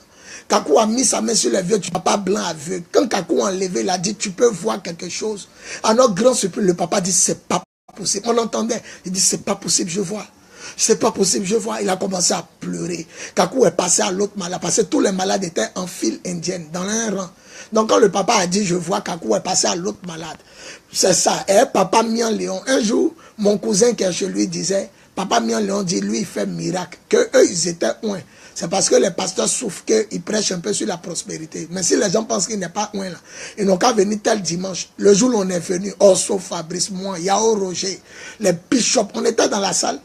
Kakou a mis sa main sur les vieux du papa blanc aveugle. Quand Kakou a enlevé, il a dit, tu peux voir quelque chose. À notre grand surprise, le papa dit, c'est pas possible. On entendait, il dit, c'est pas possible, je vois. C'est pas possible, je vois. Il a commencé à pleurer. Kakou est passé à l'autre malade, parce que tous les malades étaient en file indienne, dans un rang. Donc quand le papa a dit, je vois, Kakou est passé à l'autre malade. C'est ça. Et papa Mian Léon, un jour, mon cousin qui est chez lui disait, papa Mian Léon dit, lui, il fait miracle. Que eux, ils étaient loin. C'est parce que les pasteurs souffrent qu'ils prêchent un peu sur la prospérité. Mais si les gens pensent qu'il n'est pas loin là, ils n'ont qu'à venir tel dimanche. Le jour où on est venu, Orso, Fabrice, moi, Yao Roger, les bishops, on était dans la salle.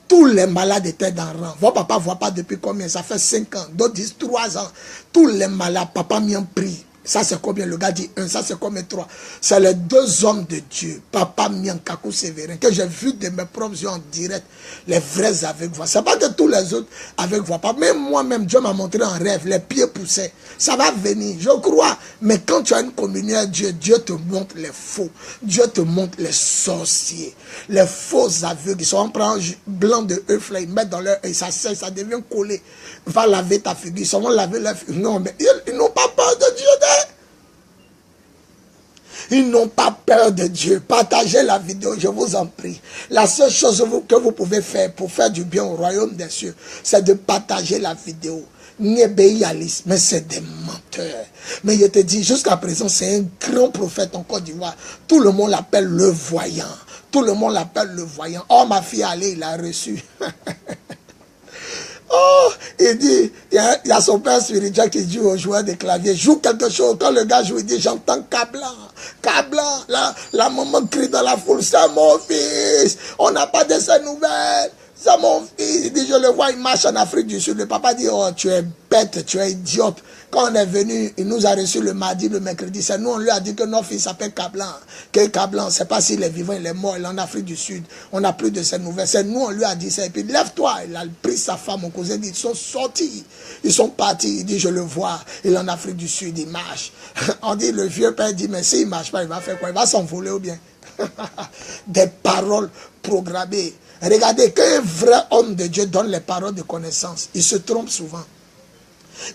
Tous les malades étaient dans le rang. Votre papa ne voit pas depuis combien? Ça fait 5 ans. D'autres disent 3 ans. Tous les malades, papa m'y prie. Ça c'est combien? Le gars dit 1, ça c'est combien? 3. C'est les deux hommes de Dieu, papa Mian Kakou Sévérin, que j'ai vu de mes propres yeux en direct, les vrais aveugles voient. C'est pas que tous les autres aveugles voient pas. Même moi-même, Dieu m'a montré en rêve, les pieds poussaient. Ça va venir, je crois. Mais quand tu as une communion à Dieu, Dieu te montre les faux. Dieu te montre les sorciers, les faux aveugles. Ils sont en prend blanc de œuf, ils mettent dans leur œil, ça sèche, ça devient collé. Va laver ta figure, ils vont laver leur figure. Non, mais ils n'ont pas peur de Dieu. Ils n'ont pas peur de Dieu. Partagez la vidéo, je vous en prie. La seule chose que vous pouvez faire pour faire du bien au royaume des cieux, c'est de partager la vidéo. Niébéialis, mais c'est des menteurs. Mais je te dis, jusqu'à présent, c'est un grand prophète en Côte d'Ivoire. Tout le monde l'appelle le voyant. Tout le monde l'appelle le voyant. Oh, ma fille, allez, il a reçu. Oh, il dit, il y a son père spirituel qui joue au joueur de clavier, joue quelque chose. Quand le gars joue, il dit, j'entends Kablan, Kablan. La maman crie dans la foule, c'est mon fils, on n'a pas de ses nouvelles. C'est mon fils. Il dit, je le vois, il marche en Afrique du Sud. Le papa dit, oh, tu es bête, tu es idiote. Quand on est venu, il nous a reçu le mardi, le mercredi. C'est nous, on lui a dit que notre fils s'appelle Kablan. Que Kablan, c'est pas s'il est vivant, il est mort, il est en Afrique du Sud. On n'a plus de ses nouvelles. C'est nous, on lui a dit ça. Et puis, lève-toi. Il a pris sa femme, mon cousin dit, ils sont sortis. Ils sont partis. Il dit, je le vois. Il est en Afrique du Sud, il marche. On dit, le vieux père dit, mais s'il ne marche pas, il va faire quoi? Il va s'envoler ou bien? Des paroles programmées. Regardez, qu'un vrai homme de Dieu donne les paroles de connaissance, il se trompe souvent.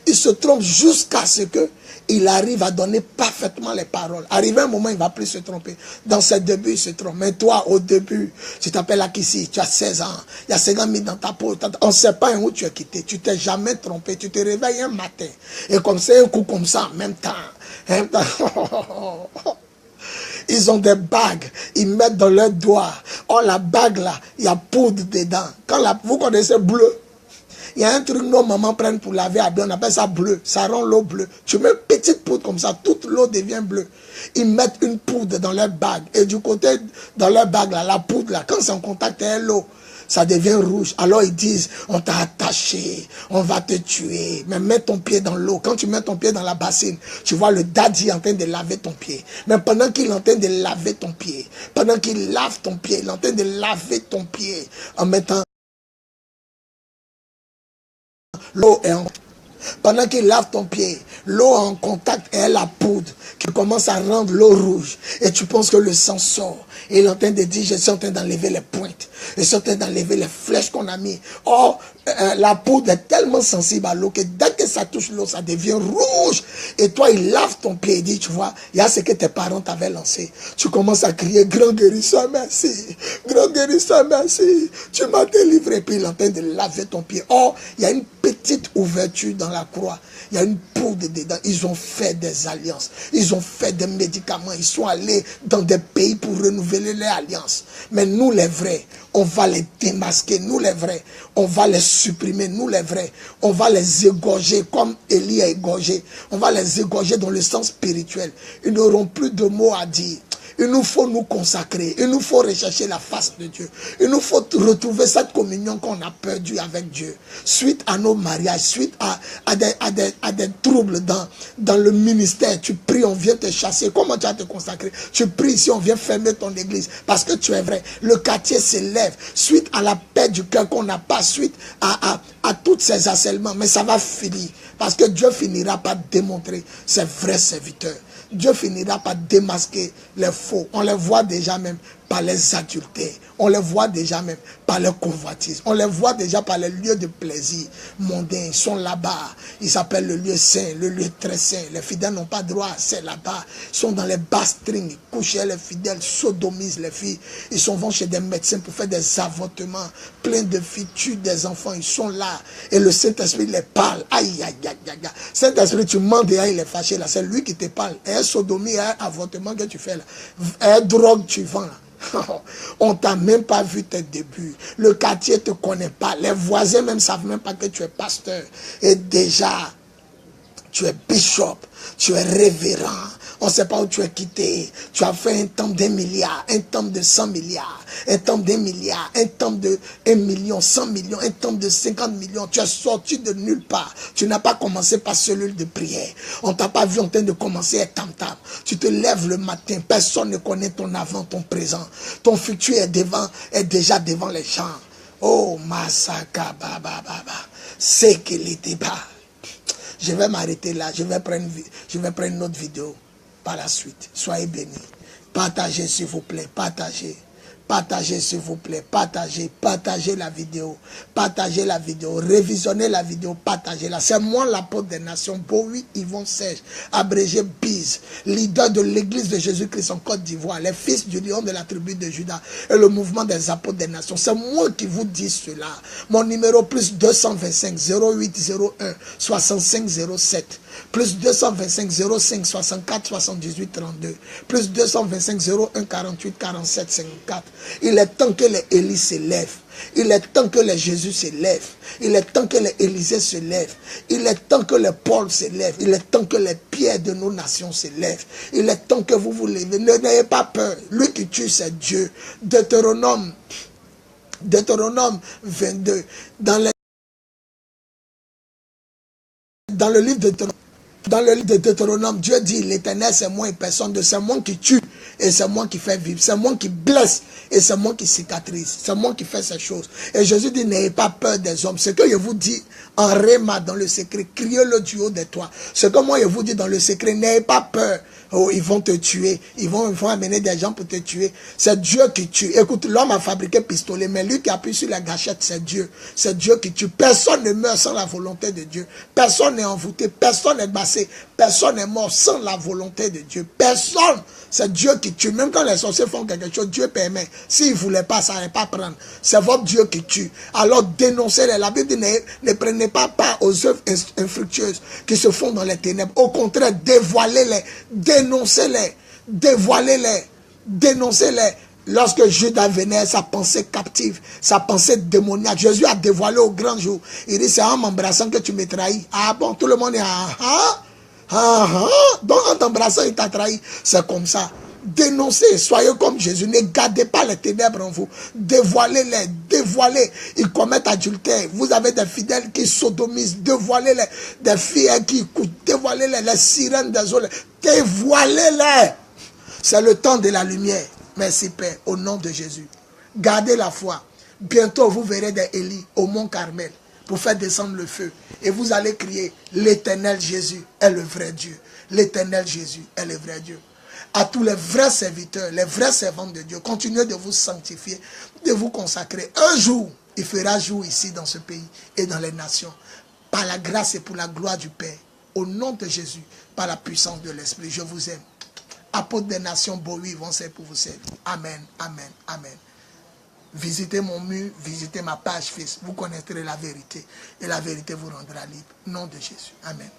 Il se trompe jusqu'à ce que il arrive à donner parfaitement les paroles. Arrivé un moment, il ne va plus se tromper. Dans ses débuts, il se trompe. Mais toi, au début, tu t'appelles Akissi, tu as 16 ans. Il y a 5 ans mis dans ta peau. On ne sait pas où tu es quitté. Tu t'es jamais trompé. Tu te réveilles un matin. Et comme ça, un coup comme ça, en même temps. Ils ont des bagues, ils mettent dans leurs doigts. Oh, la bague là, il y a poudre dedans. Vous connaissez bleu? Il y a un truc que nos mamans prennent pour laver à on appelle ça bleu. Ça rend l'eau bleue. Tu mets une petite poudre comme ça, toute l'eau devient bleue. Ils mettent une poudre dans leur bague. Et du côté, dans leur bague, là, la poudre, là, quand c'est en contact avec l'eau, ça devient rouge. Alors ils disent, on t'a attaché, on va te tuer. Mais mets ton pied dans l'eau. Quand tu mets ton pied dans la bassine, tu vois le daddy en train de laver ton pied. Mais pendant qu'il est en train de laver ton pied, pendant qu'il lave ton pied, il est en train de laver ton pied en mettant l'eau est en... Pendant qu'il lave ton pied, l'eau en contact est la poudre qui commence à rendre l'eau rouge. Et tu penses que le sang sort. Et il est en train de dire, je suis en train d'enlever les pointes. Je suis en train d'enlever les flèches qu'on a mis. Or, la poudre est tellement sensible à l'eau que dès que ça touche l'eau, ça devient rouge. Et toi, il lave ton pied et dit, tu vois, il y a ce que tes parents t'avaient lancé. Tu commences à crier, grand guérisseur, merci. Grand guérisseur, merci. Tu m'as délivré. Puis il est en train de laver ton pied. Or, il y a une petite ouverture dans la croix. Il y a une poudre dedans. Ils ont fait des alliances. Ils ont fait des médicaments. Ils sont allés dans des pays pour renouveler les alliances. Mais nous, les vrais, on va les démasquer. Nous, les vrais, on va les supprimer. Nous, les vrais, on va les égorger comme Élie a égorgé. On va les égorger dans le sens spirituel. Ils n'auront plus de mots à dire. Il nous faut nous consacrer. Il nous faut rechercher la face de Dieu. Il nous faut retrouver cette communion qu'on a perdue avec Dieu. Suite à nos mariages, suite à des troubles dans le ministère. Tu pries, on vient te chasser. Comment tu vas te consacrer? Tu pries ici, on vient fermer ton église. Parce que tu es vrai. Le quartier s'élève. Suite à la paix du cœur qu'on n'a pas. Suite à tous ces harcèlements. Mais ça va finir. Parce que Dieu finira par démontrer ses vrais serviteurs. Dieu finira par démasquer les faux. On les voit déjà même par les adultères. On les voit déjà même par les convoitises. On les voit déjà par les lieux de plaisir mondains. Ils sont là-bas. Ils s'appellent le lieu saint, le lieu très saint. Les fidèles n'ont pas droit à c'est là-bas. Ils sont dans les basses strings. Ils couchent chez les fidèles, sodomisent les filles. Ils vont chez des médecins pour faire des avortements. Plein de filles tuent des enfants. Ils sont là. Et le Saint-Esprit les parle. Aïe, aïe, aïe, aïe, aïe. Saint-Esprit, tu mens déjà, il est fâché là. C'est lui qui te parle. Et un sodomie, et un avortement que tu fais là. Et un drogue tu vends là. On t'a même pas vu tes débuts. Le quartier te connaît pas. Les voisins même savent même pas que tu es pasteur. Et déjà, tu es bishop, tu es révérend. On ne sait pas où tu es quitté. Tu as fait un temple d'1 milliard, un temple de 100 milliards, un temple d'1 milliard, un temple de 1 million, 100 millions, un temple de 50 millions. Tu es sorti de nulle part. Tu n'as pas commencé par cellule de prière. On ne t'a pas vu en train de commencer à tam-tam. Tu te lèves le matin. Personne ne connaît ton avant, ton présent. Ton futur est déjà devant les gens. Oh, Masaka Baba Baba. C'est qu'il était bas. Je vais m'arrêter là. Je vais prendre une autre vidéo par la suite. Soyez bénis. Partagez s'il vous plaît. Partagez. Partagez s'il vous plaît. Partagez. Partagez la vidéo. Partagez la vidéo. Révisionnez la vidéo. Partagez-la. C'est moi l'apôtre des nations. Bowie Yvon Serge. Abrégé Bise. Leader de l'église de Jésus-Christ en Côte d'Ivoire. Les fils du lion de la tribu de Juda. Et le mouvement des apôtres des nations. C'est moi qui vous dis cela. Mon numéro plus 225 0801 65 07. Plus 225 05 64 78 32. Plus 225 01 48 47 54. Il est temps que les Élie s'élèvent. Il est temps que les Jésus s'élèvent. Il est temps que les Élisée s'élèvent. Il est temps que les Paul s'élèvent. Il est temps que les pierres de nos nations s'élèvent. Il est temps que vous vous levez. N'ayez pas peur. Lui qui tue, c'est Dieu. Deutéronome 22. Dans le livre de Deutéronome. Dans le livre de Deutéronome, Dieu dit, l'Éternel, c'est moi et personne d'autre. C'est moi qui tue et c'est moi qui fais vivre. C'est moi qui blesse et c'est moi qui cicatrise. C'est moi qui fais ces choses. Et Jésus dit, n'ayez pas peur des hommes. Ce que je vous dis en réma, dans le secret, criez-le du haut de toi. Ce que moi je vous dis dans le secret, n'ayez pas peur. Oh, ils vont te tuer. Ils vont amener des gens pour te tuer. C'est Dieu qui tue. Écoute, l'homme a fabriqué pistolet, mais lui qui appuie sur la gâchette, c'est Dieu. C'est Dieu qui tue. Personne ne meurt sans la volonté de Dieu. Personne n'est envoûté. Personne n'est bassé. Personne n'est mort sans la volonté de Dieu. Personne. C'est Dieu qui tue. Même quand les sorciers font quelque chose, Dieu permet. S'ils ne voulaient pas, ça n'allait pas prendre. C'est votre Dieu qui tue. Alors dénoncez-les. La Bible dit, ne prenez pas part aux œuvres infructueuses qui se font dans les ténèbres. Au contraire, dévoilez-les. Dénoncez-les. Dévoilez-les. Dénoncez-les. Lorsque Judas venait, sa pensée captive, sa pensée démoniaque, Jésus a dévoilé au grand jour. Il dit, c'est en m'embrassant que tu me trahis. Ah bon, tout le monde est donc en t'embrassant, il t'a trahi. C'est comme ça. Dénoncez, soyez comme Jésus. Ne gardez pas les ténèbres en vous. Dévoilez-les, dévoilez. Ils commettent adultère. Vous avez des fidèles qui sodomisent. Dévoilez-les. Des filles qui écoutent. Dévoilez-les. Les sirènes des eaux. Dévoilez-les. C'est le temps de la lumière. Merci Père, au nom de Jésus. Gardez la foi. Bientôt vous verrez des Élie au mont Carmel pour faire descendre le feu. Et vous allez crier, l'Éternel Jésus est le vrai Dieu. L'Éternel Jésus est le vrai Dieu. À tous les vrais serviteurs, les vrais servants de Dieu, continuez de vous sanctifier, de vous consacrer. Un jour, il fera jour ici dans ce pays et dans les nations. Par la grâce et pour la gloire du Père. Au nom de Jésus, par la puissance de l'Esprit, je vous aime. Apôtres des nations, Bowie vont servir pour vous servir. Amen, amen, amen. Visitez mon mur, visitez ma page Facebook. Vous connaîtrez la vérité. Et la vérité vous rendra libre. Au nom de Jésus. Amen.